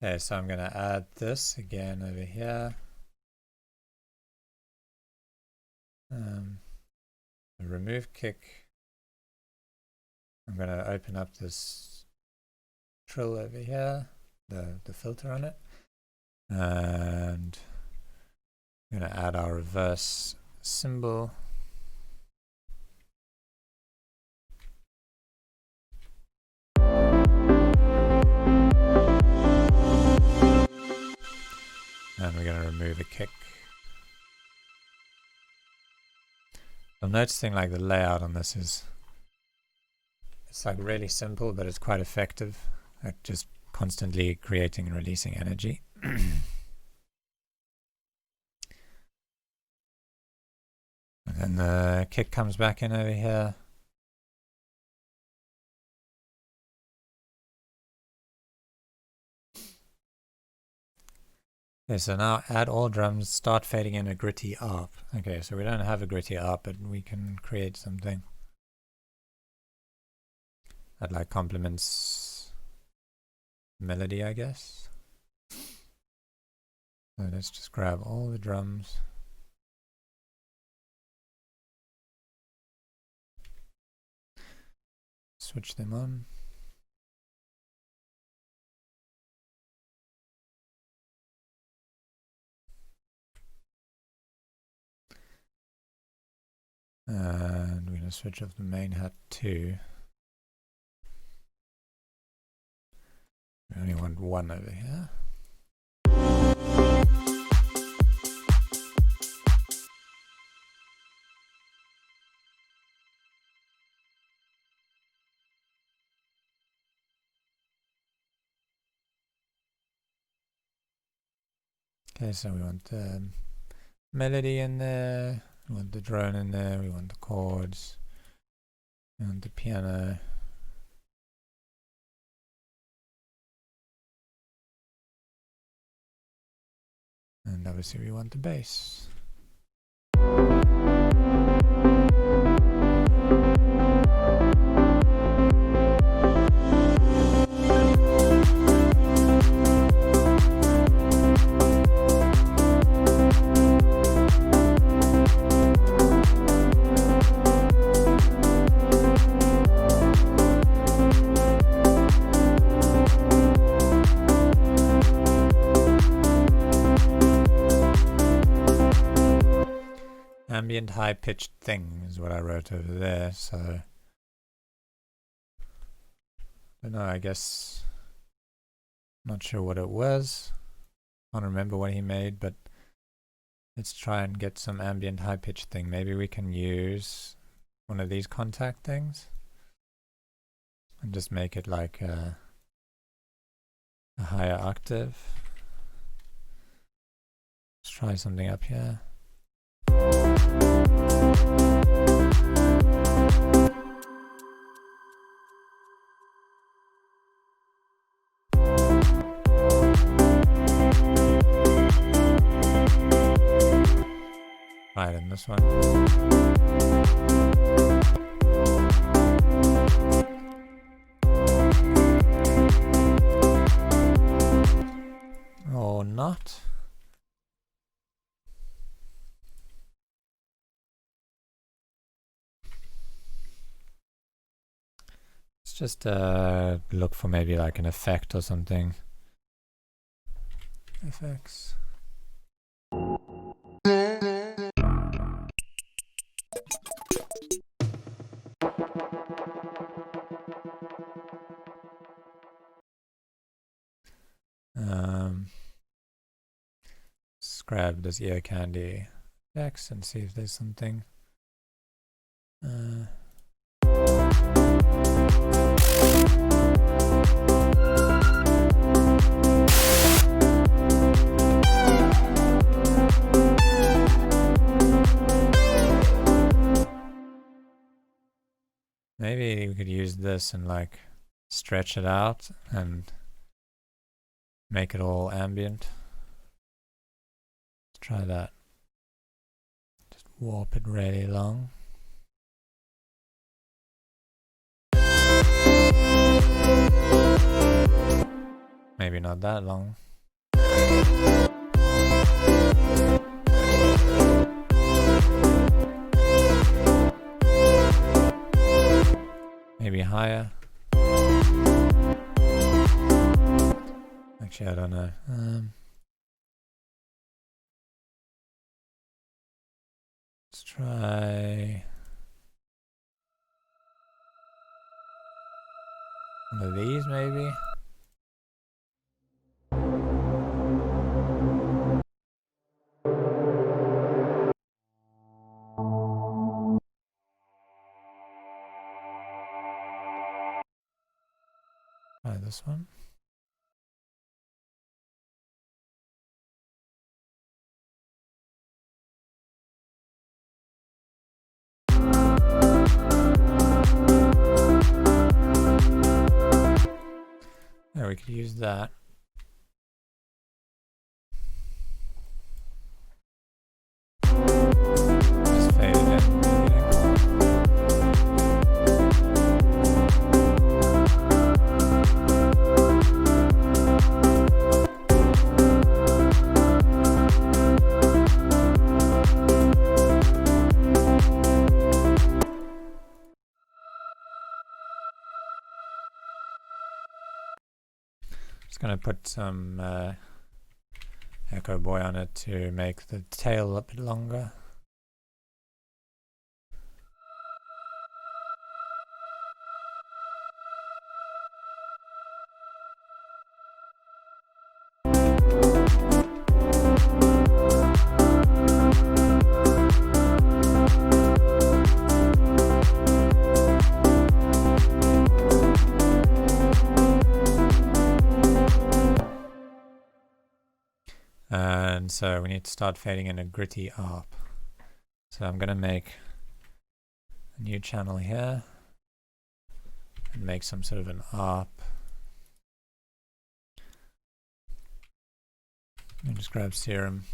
Okay, so I'm going to add this again over here. Remove kick. I'm going to open up this trill over here, the filter on it. And I'm going to add our reverse cymbal. And we're going to remove a kick. I'm noticing like the layout on this is, it's like really simple, but it's quite effective at just constantly creating and releasing energy. And then the kick comes back in over here. Okay, so now add all drums, start fading in a gritty ARP. Okay, so we don't have a gritty ARP, but we can create something that like complements melody, I guess. So let's just grab all the drums. Switch them on. And we're going to switch off the main hat too. want one over here. Okay, so we want the melody in there, we want the drone in there, we want the chords, we want the piano. And obviously we want the bass. Ambient high-pitched thing is what I wrote over there, so I don't know, I guess not sure what it was. Can't remember what he made, but let's try and get some ambient high-pitched thing. Maybe we can use one of these contact things and just make it like a higher octave. Let's try something up here. Right, and this one. Or not. Let's just look for maybe like an effect or something. Effects. Let's grab this ear candy effects and see if there's something. Maybe we could use this and like stretch it out and make it all ambient. Let's try that. Just warp it really long. Maybe not that long. Maybe higher. Actually, I don't know. Let's try one of these, maybe. Try this one. Yeah, we could use that. Just fade it in. Just gonna put some Echo Boy on it to make the tail a bit longer. And so we need to start fading in a gritty ARP. So I'm going to make a new channel here and make some sort of an ARP. Let me just grab Serum.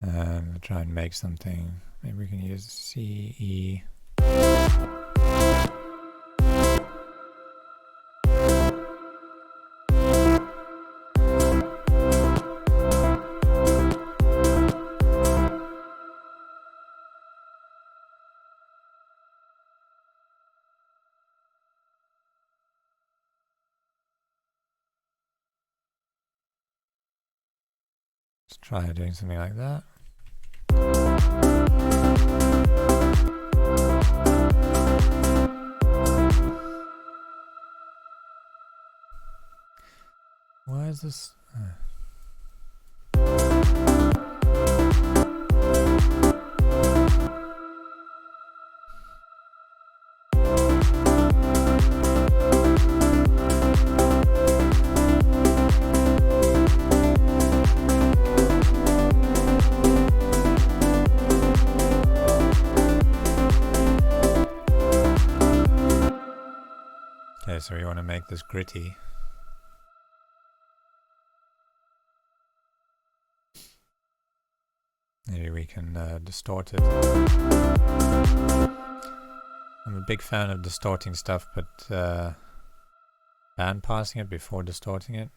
And we'll try and make something. Maybe we can use C, E. Let's try doing something like that. Why is this? Okay, so we want to make this gritty. Maybe we can distort it. I'm a big fan of distorting stuff, but band passing it before distorting it.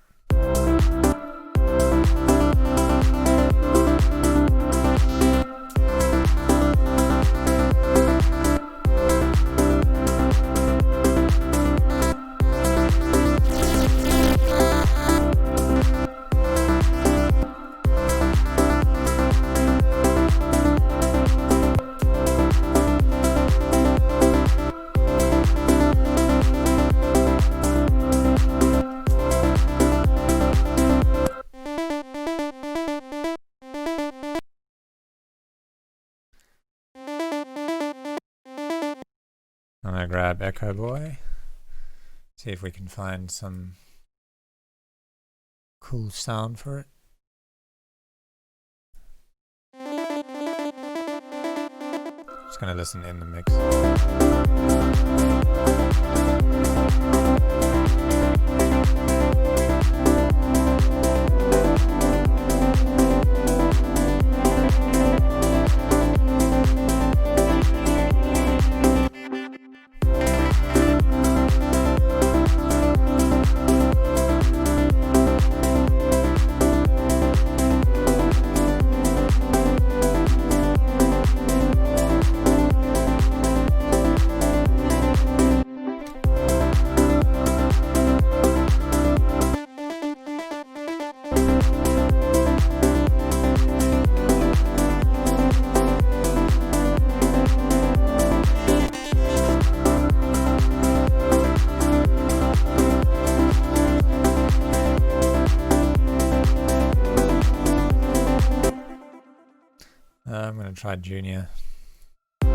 I'm gonna grab Echo Boy, see if we can find some cool sound for it. Just gonna listen in the mix. I'm going to try Junior. I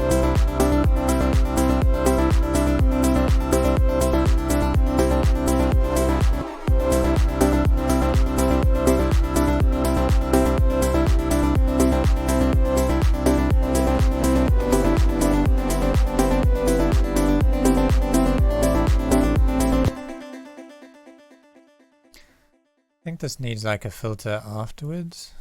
think this needs like a filter afterwards.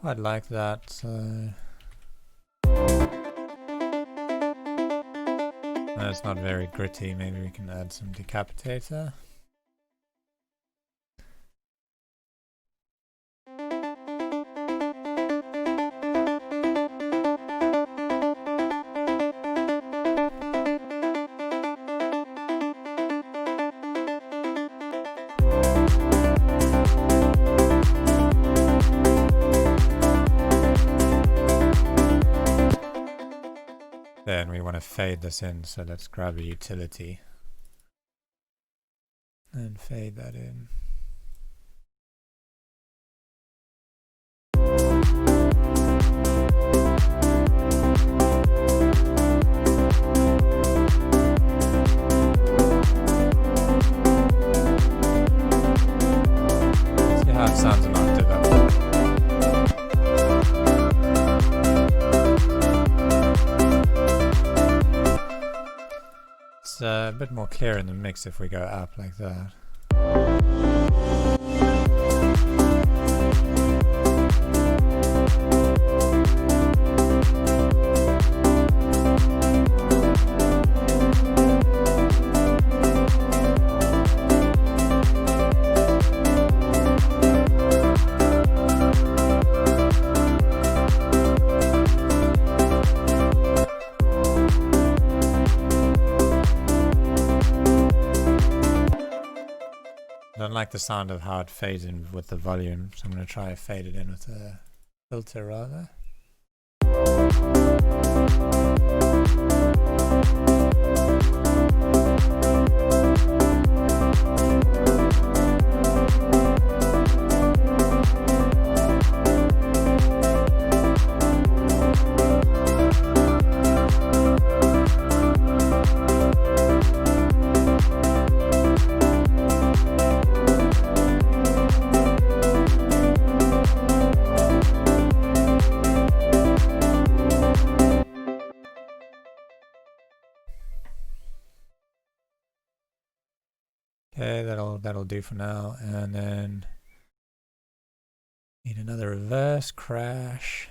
I'd like that, so it's not very gritty. Maybe we can add some decapitator. want to fade this in, so let's grab a utility and fade that in. See how it sounds an octave up. It's a bit more clear in the mix if we go up like that. I don't like the sound of how it fades in with the volume, so I'm going to try to fade it in with a filter rather. Okay, that'll do for now, and then need another reverse crash.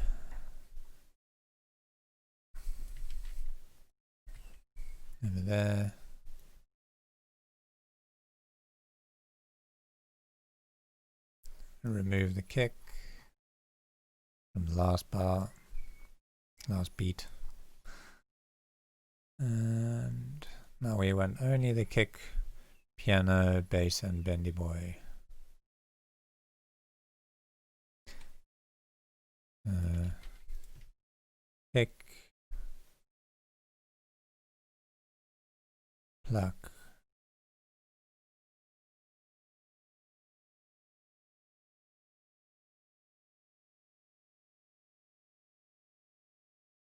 Over there. Remove the kick from the last bar, last beat. And now we want only the kick, piano, bass, and bendy boy. Kick, pluck,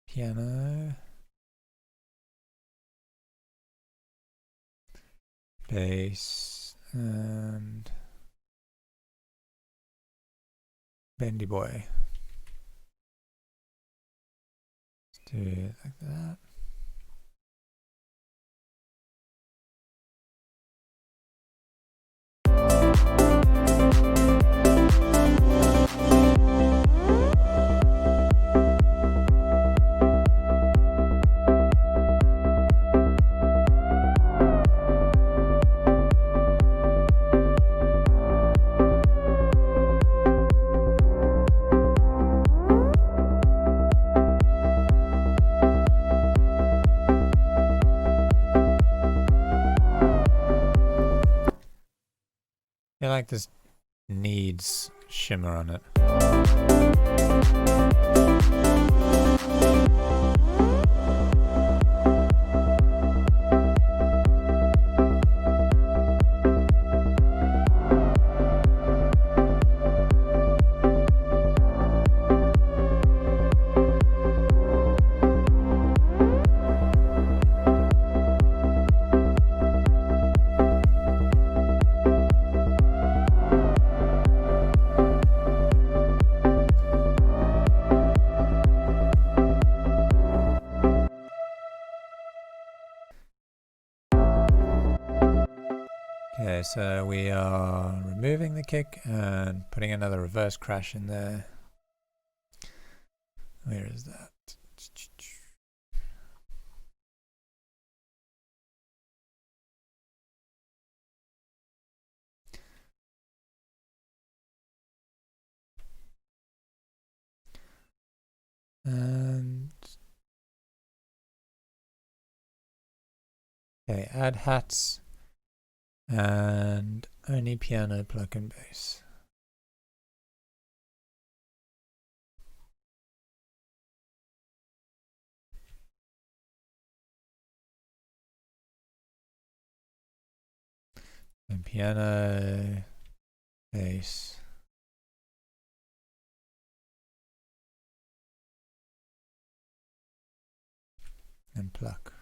piano, bass, and bendy boy. Let's do it like that. I like this needs shimmer on it. Okay, so we are removing the kick and putting another reverse crash in there. Where is that? And okay, add hats and only piano, pluck, and bass. And piano, bass, and pluck.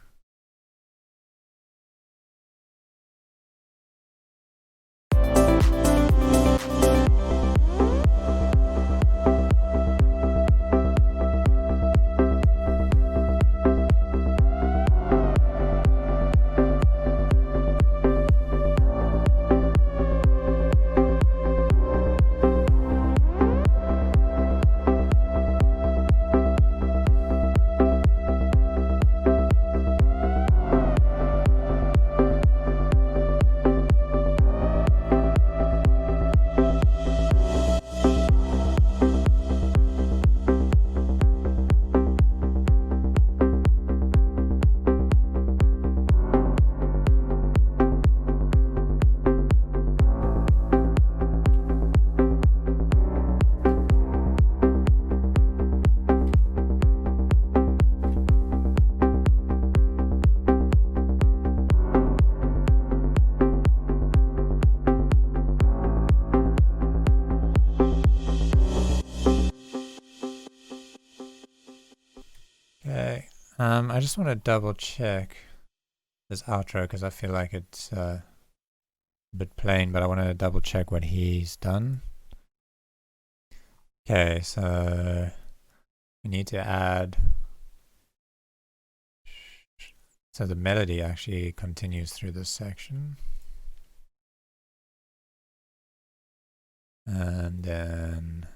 Okay, I just want to double check this outro because I feel like it's a bit plain, but I want to double check what he's done. Okay, so we need to add, so the melody actually continues through this section. And then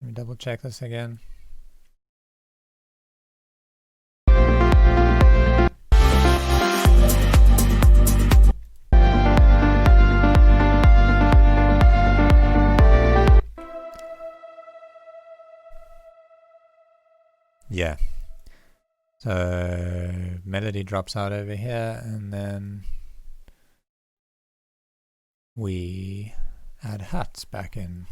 let me double check this again. Yeah. So melody drops out over here, and then we add hats back in.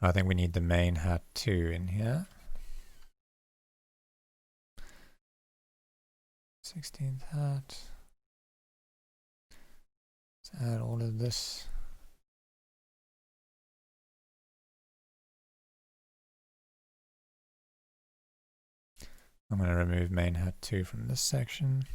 I think we need the main hat too in here. 16th hat. Let's add all of this. I'm going to remove main hat 2 from this section.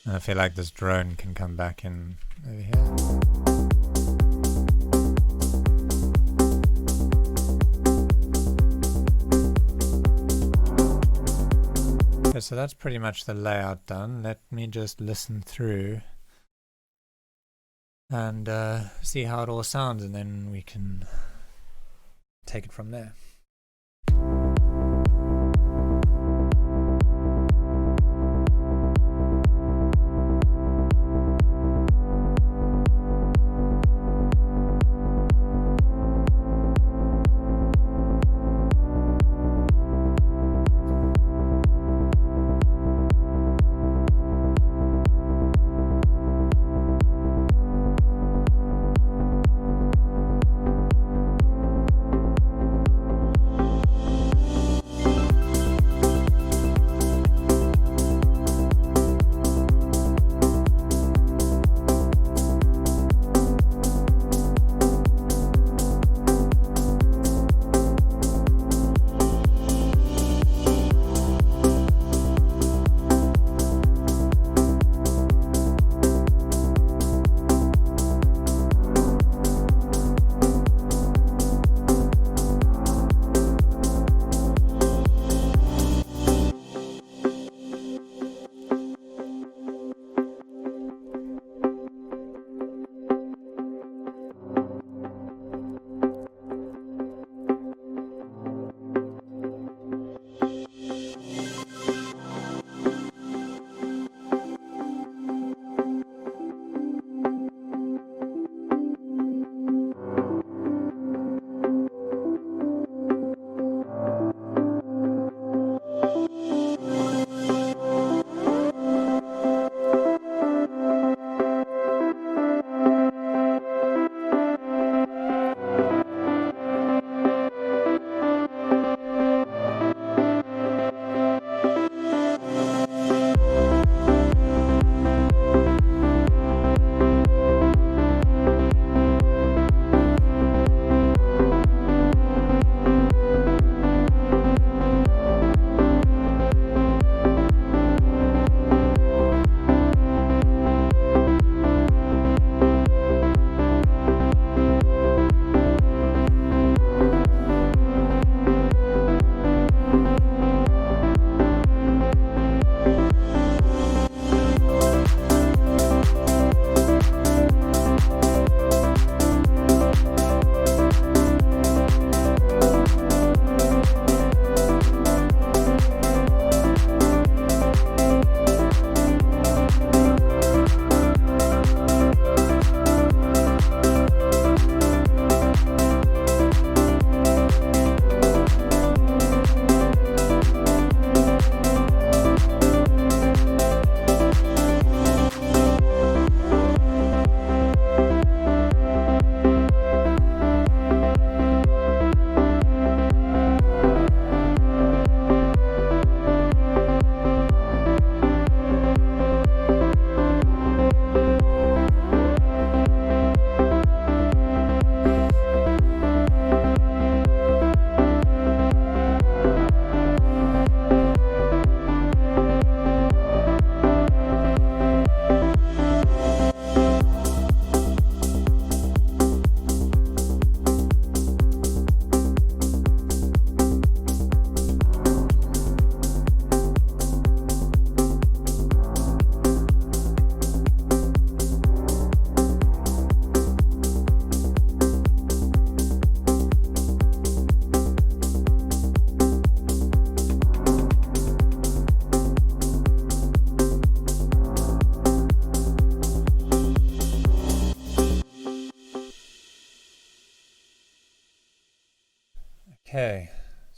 I feel like this drone can come back in over here. Okay, so that's pretty much the layout done. Let me just listen through and see how it all sounds, and then we can take it from there.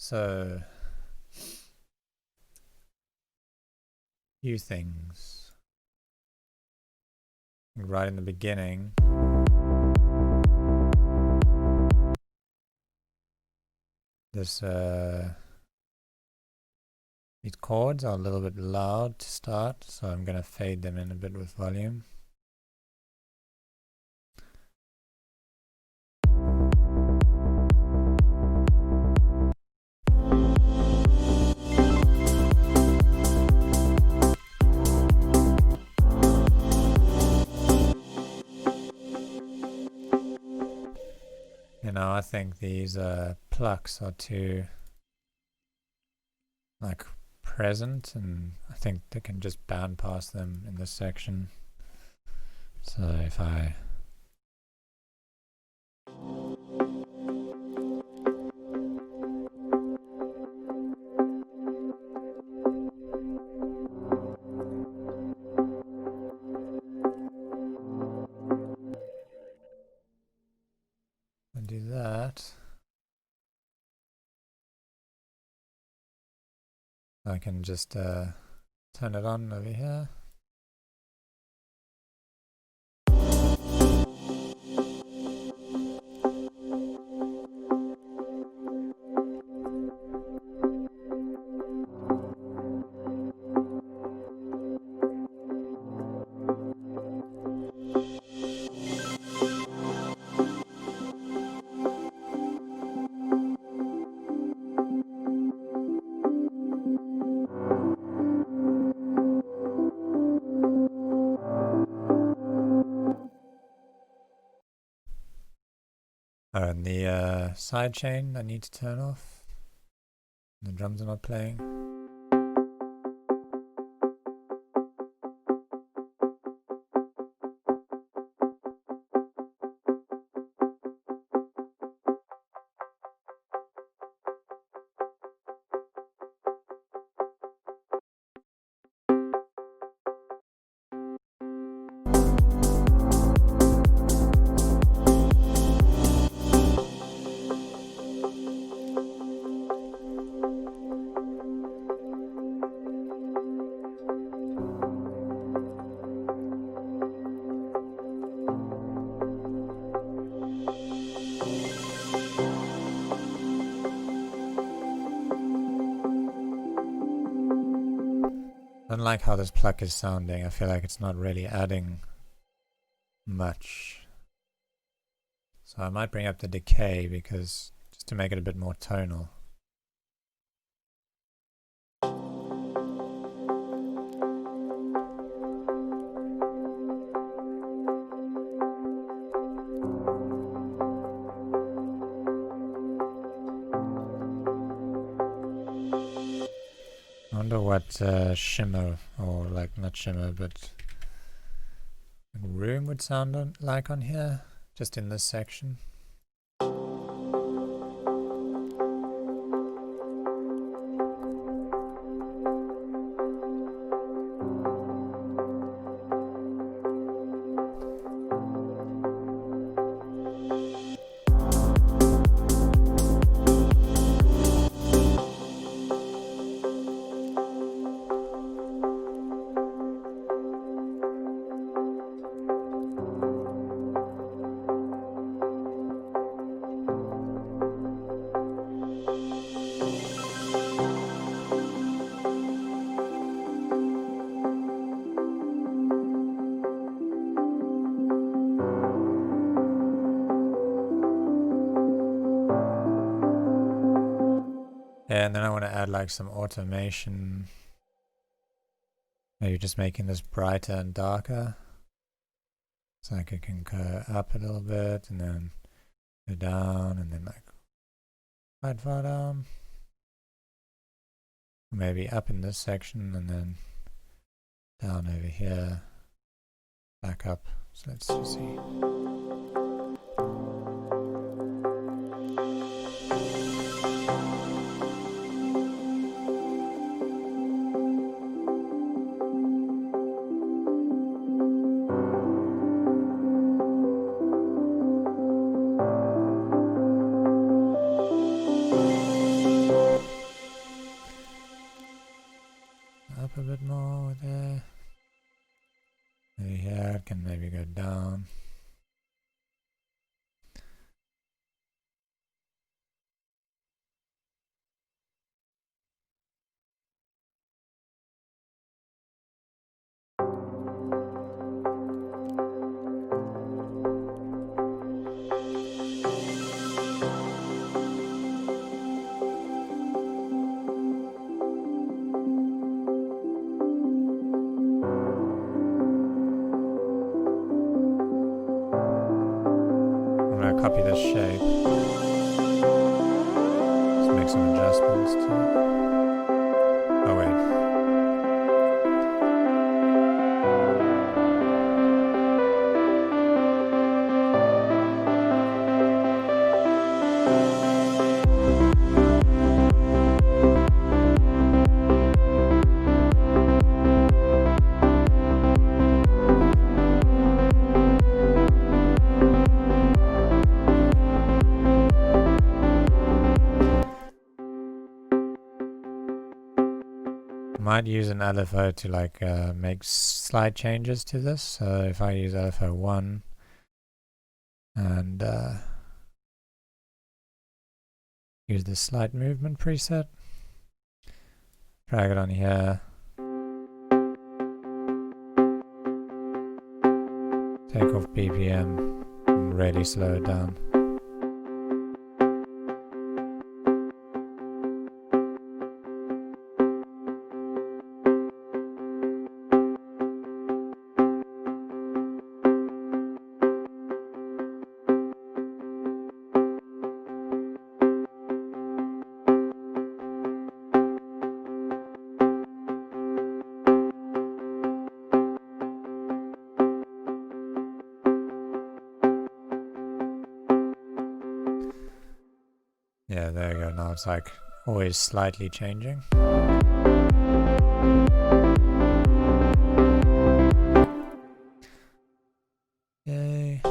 So, few things. Right in the beginning, this these chords are a little bit loud to start, so I'm gonna fade them in a bit with volume. You know, I think these plucks are too like present, and I think they can just bound past them in this section. So if I do that, I can just turn it on over here. Oh, and the side chain I need to turn off. The drums are not playing. I don't like how this pluck is sounding. I feel like it's not really adding much. So I might bring up the decay because just to make it a bit more tonal. I wonder what shimmer, or like not shimmer, but room would sound like on here, just in this section. Yeah, and then I want to add like some automation. Maybe just making this brighter and darker. So like it can go up a little bit and then go down and then like quite far down. Maybe up in this section and then down over here. Back up. So let's just see. up a bit more there. Maybe here it can maybe go down. Copy this shape. Let's make some adjustments to it. Oh wait. Might use an LFO to like make slight changes to this. So if I use LFO 1 and use the slight movement preset, drag it on here, take off BPM and really slow it down. Yeah, there you go. Now it's like always slightly changing. Yay.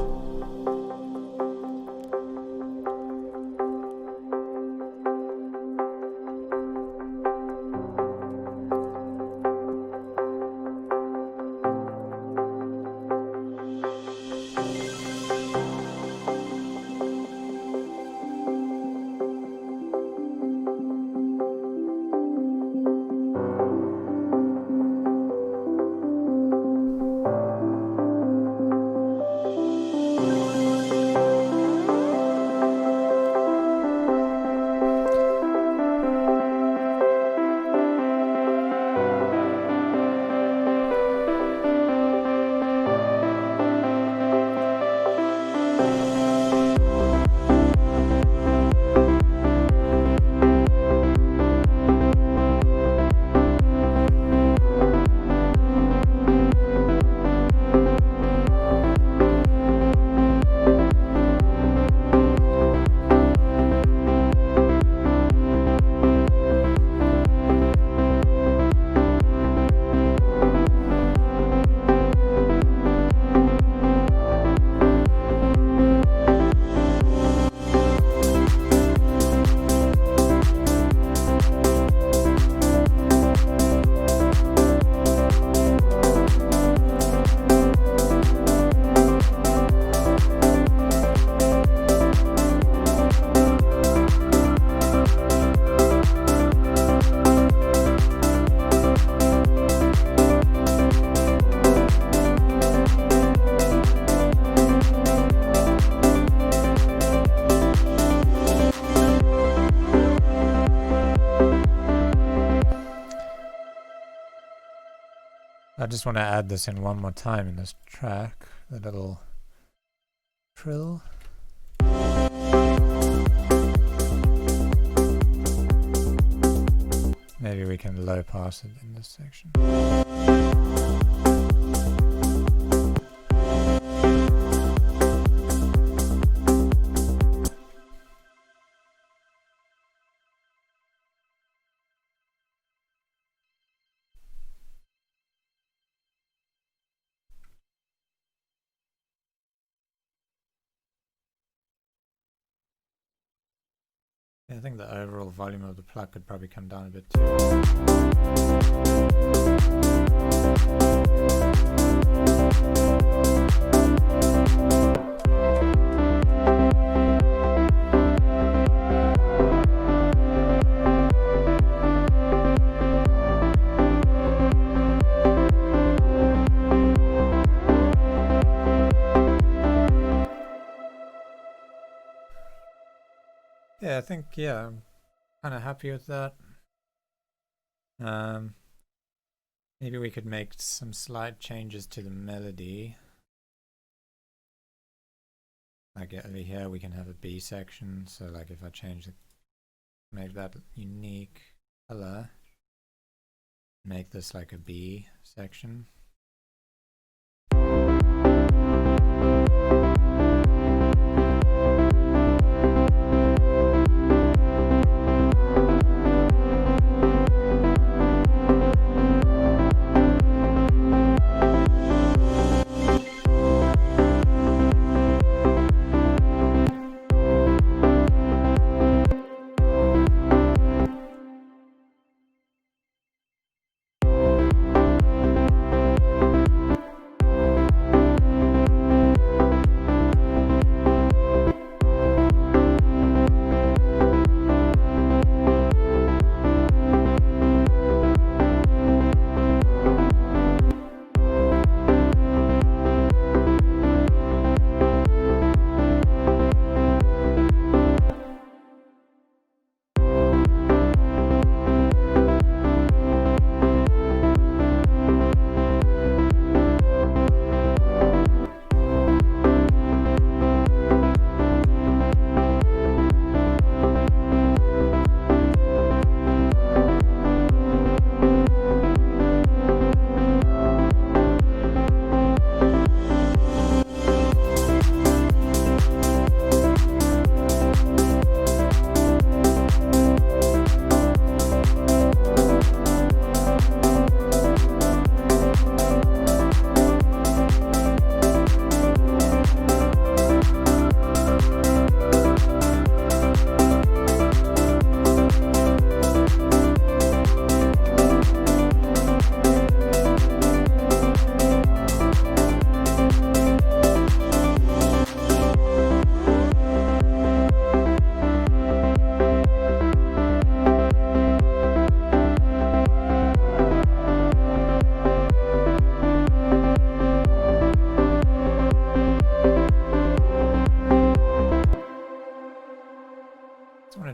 I just want to add this in one more time in this track, the little trill. Maybe we can low pass it in this section. I think the overall volume of the plug could probably come down a bit too. I think, yeah, I'm kind of happy with that. Maybe we could make some slight changes to the melody. Like over here we can have a B section, so like if I make that unique color, make this like a B section.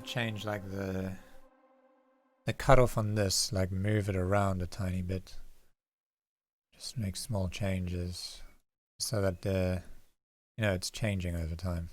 Change like the cutoff on this, like move it around a tiny bit, just make small changes so that it's changing over time.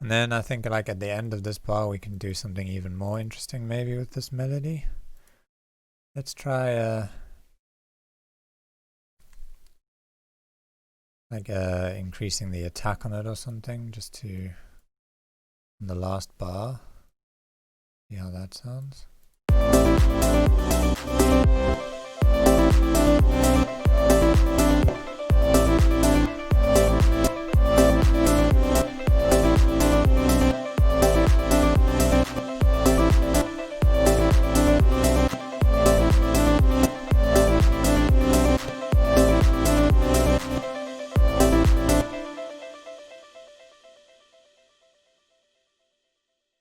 And then I think like at the end of this bar we can do something even more interesting maybe with this melody. Let's try increasing the attack on it or something, just to in the last bar. See how that sounds.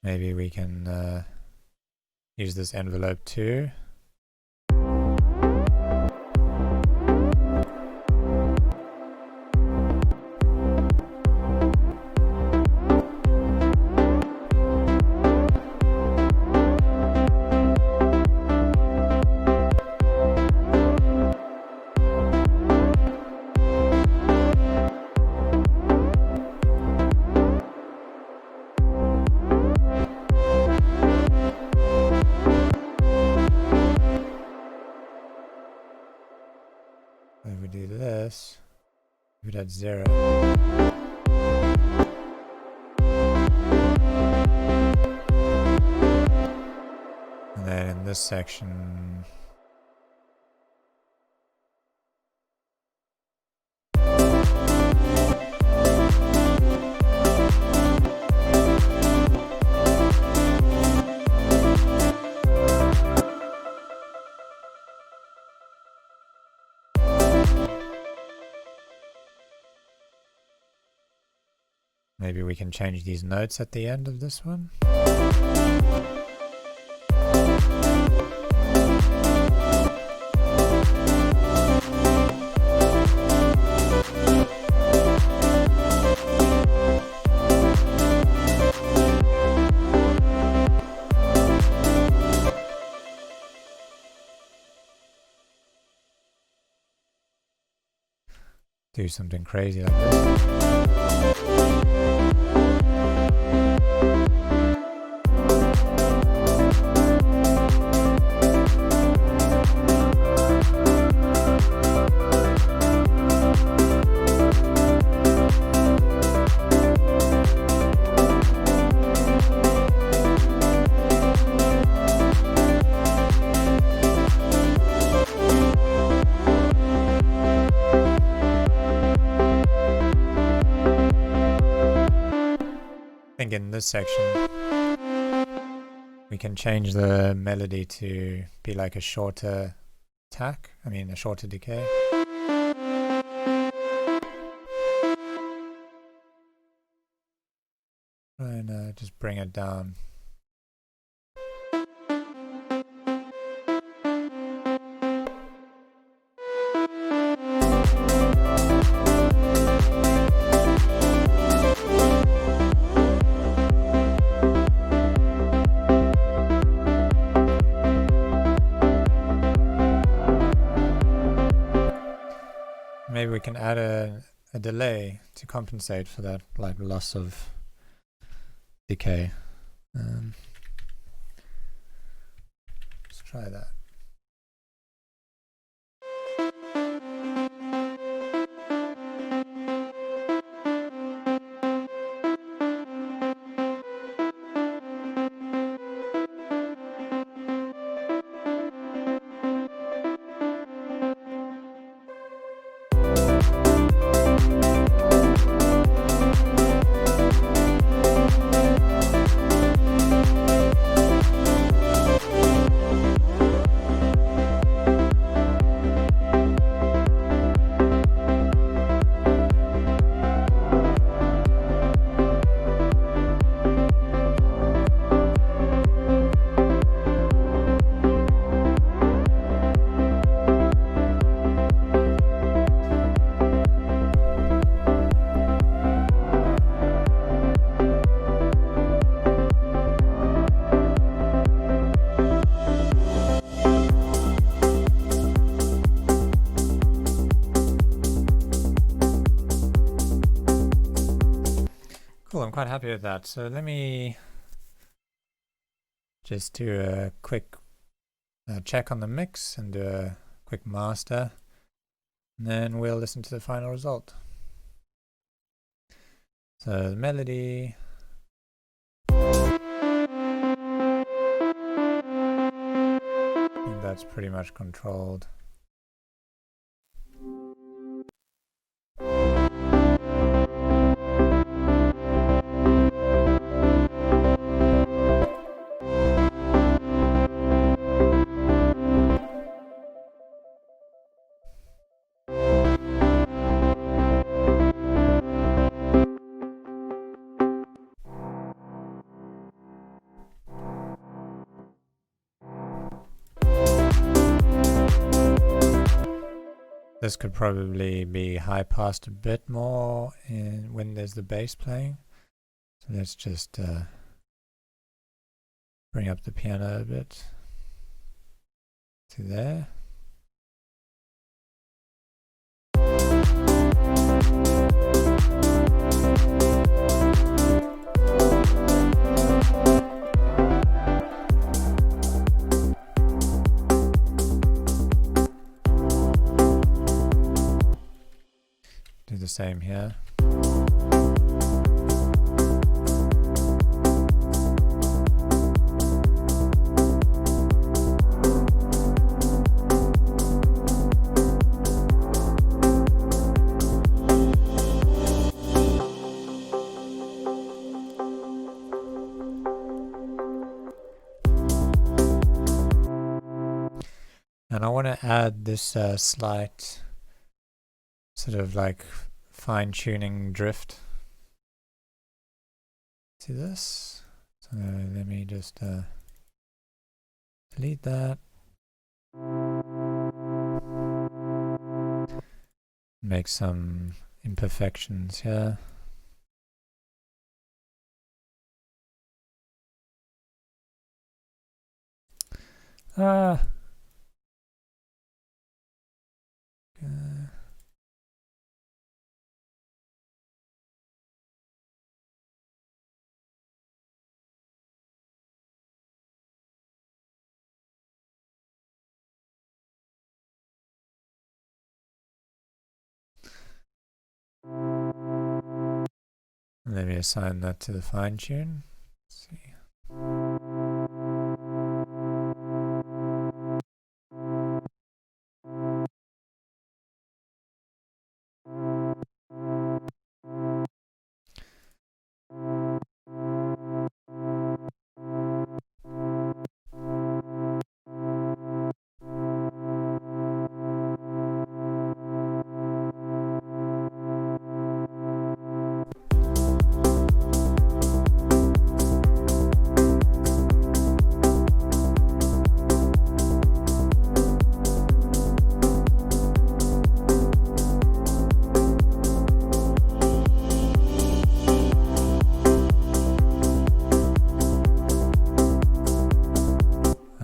Maybe we can use this envelope too. this. Leave it at 0. And then in this section, maybe we can change these notes at the end of this one. Do something crazy like this. I think in this section we can change the melody to be like a shorter tack, a shorter decay. And just bring it down. Maybe we can add a delay to compensate for that loss of decay. Let's try that. Cool, I'm quite happy with that. So let me just do a quick check on the mix and do a quick master, and then we'll listen to the final result. So the melody. I think that's pretty much controlled. This could probably be high passed a bit more when there's the bass playing. So let's just bring up the piano a bit to there. same here. And I want to add this slight sort of like fine-tuning drift to this. So let me just delete that. Make some imperfections here. Let me assign that to the fine tune. Let's see.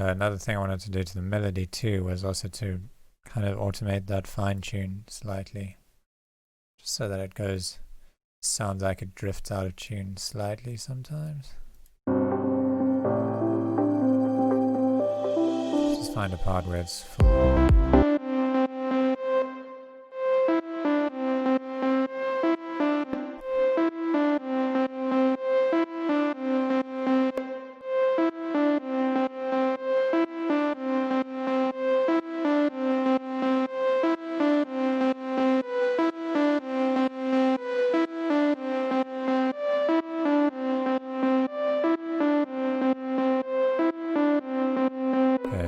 Another thing I wanted to do to the melody too was also to kind of automate that fine tune slightly, just so that it sounds like it drifts out of tune slightly sometimes. Just find a part where it's full.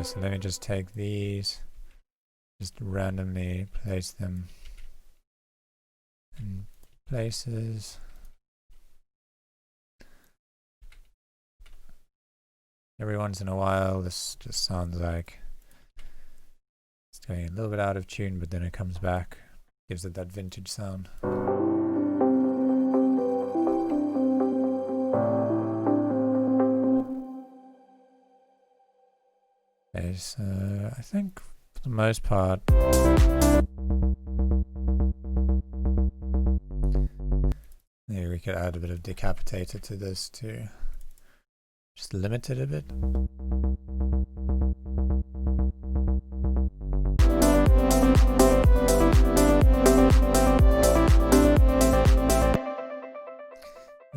So let me just take these, just randomly place them in places. Every once in a while this just sounds like it's going a little bit out of tune, but then it comes back, gives it that vintage sound. Okay, so I think for the most part maybe we could add a bit of decapitator to this too. Just limit it a bit.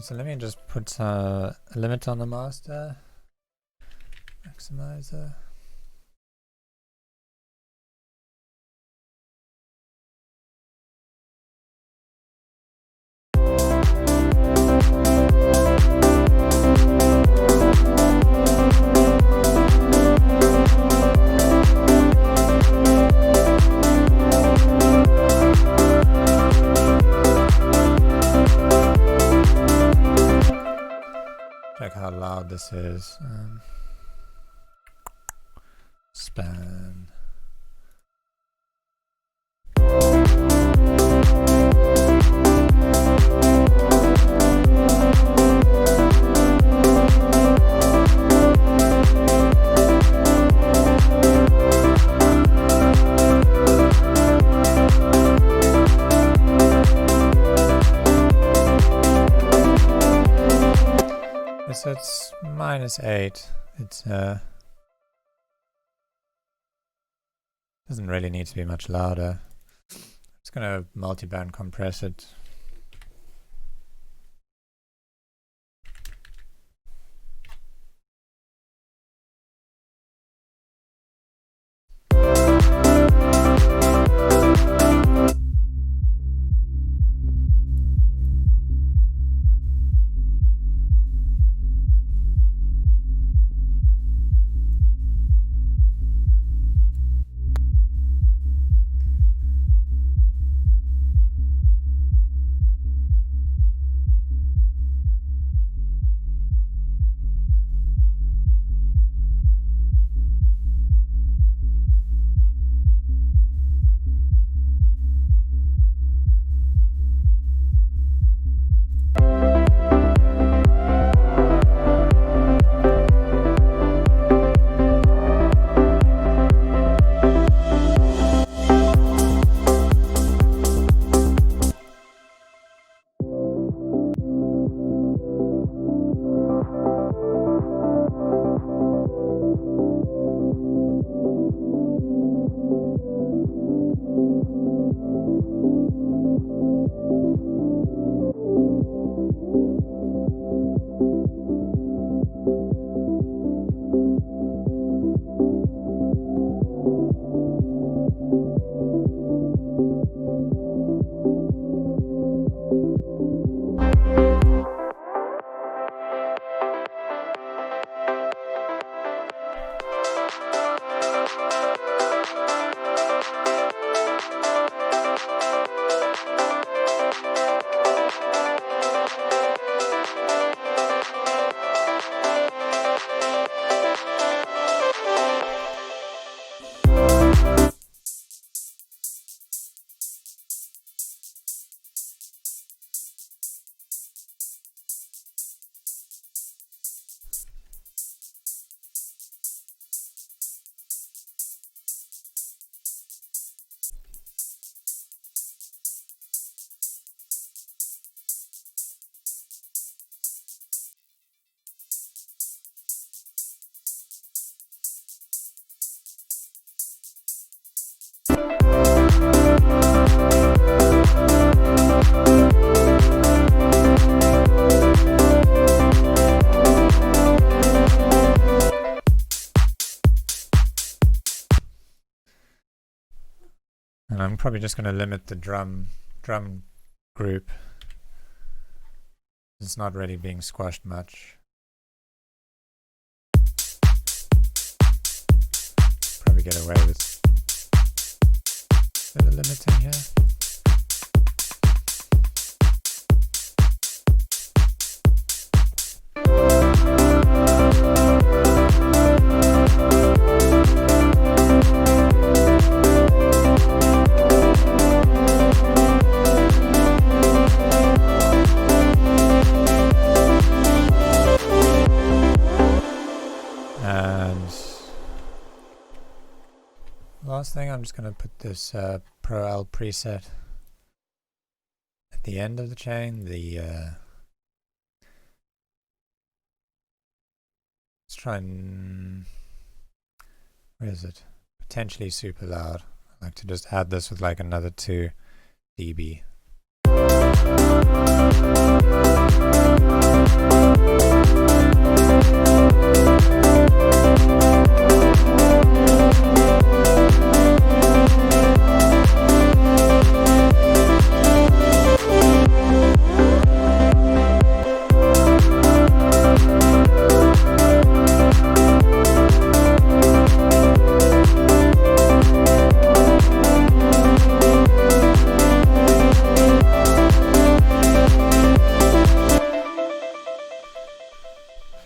So let me just put a limit on the master maximizer. Check how loud this is. Span. So it's -8. It's doesn't really need to be much louder. It's gonna multiband compress it. And I'm probably just going to limit the drum group. It's not really being squashed much. Probably get away with a bit of limiting here. Last thing, I'm just going to put this Pro L preset at the end of the chain. Let's try and, where is it? Potentially super loud. I'd like to just add this with like another 2 dB.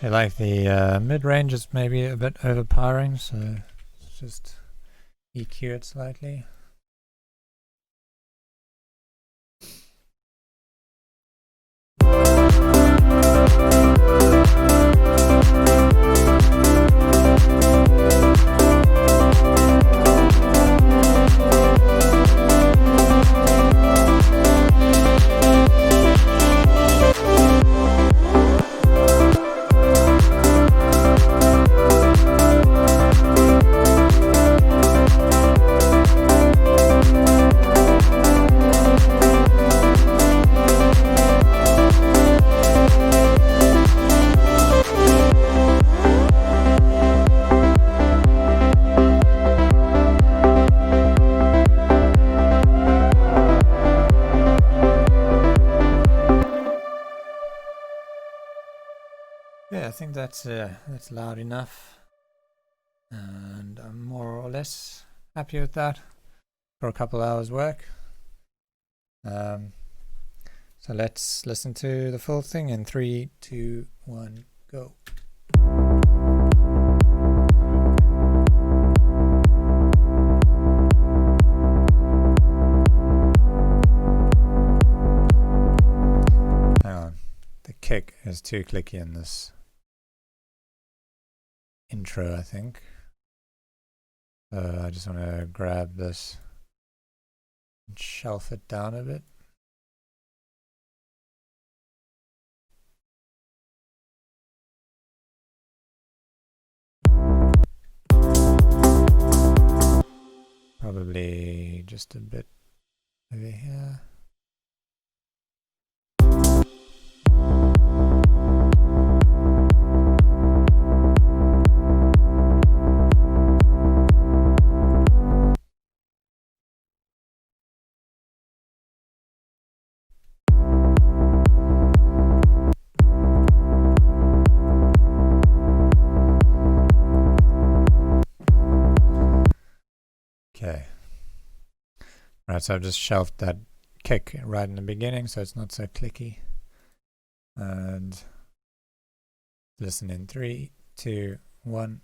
I feel like the mid-range is maybe a bit overpowering, so let's just EQ it slightly. that's loud enough, and I'm more or less happy with that for a couple hours work. So let's listen to the full thing in 3, 2, 1, go. Hang on, the kick is too clicky in this intro, I think. So I just want to grab this and shelf it down a bit. Probably just a bit over here. Okay. Right, so I've just shelved that kick right in the beginning so it's not so clicky. And listen in 3, 2, 1.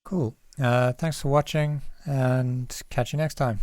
Cool. Thanks for watching, and catch you next time.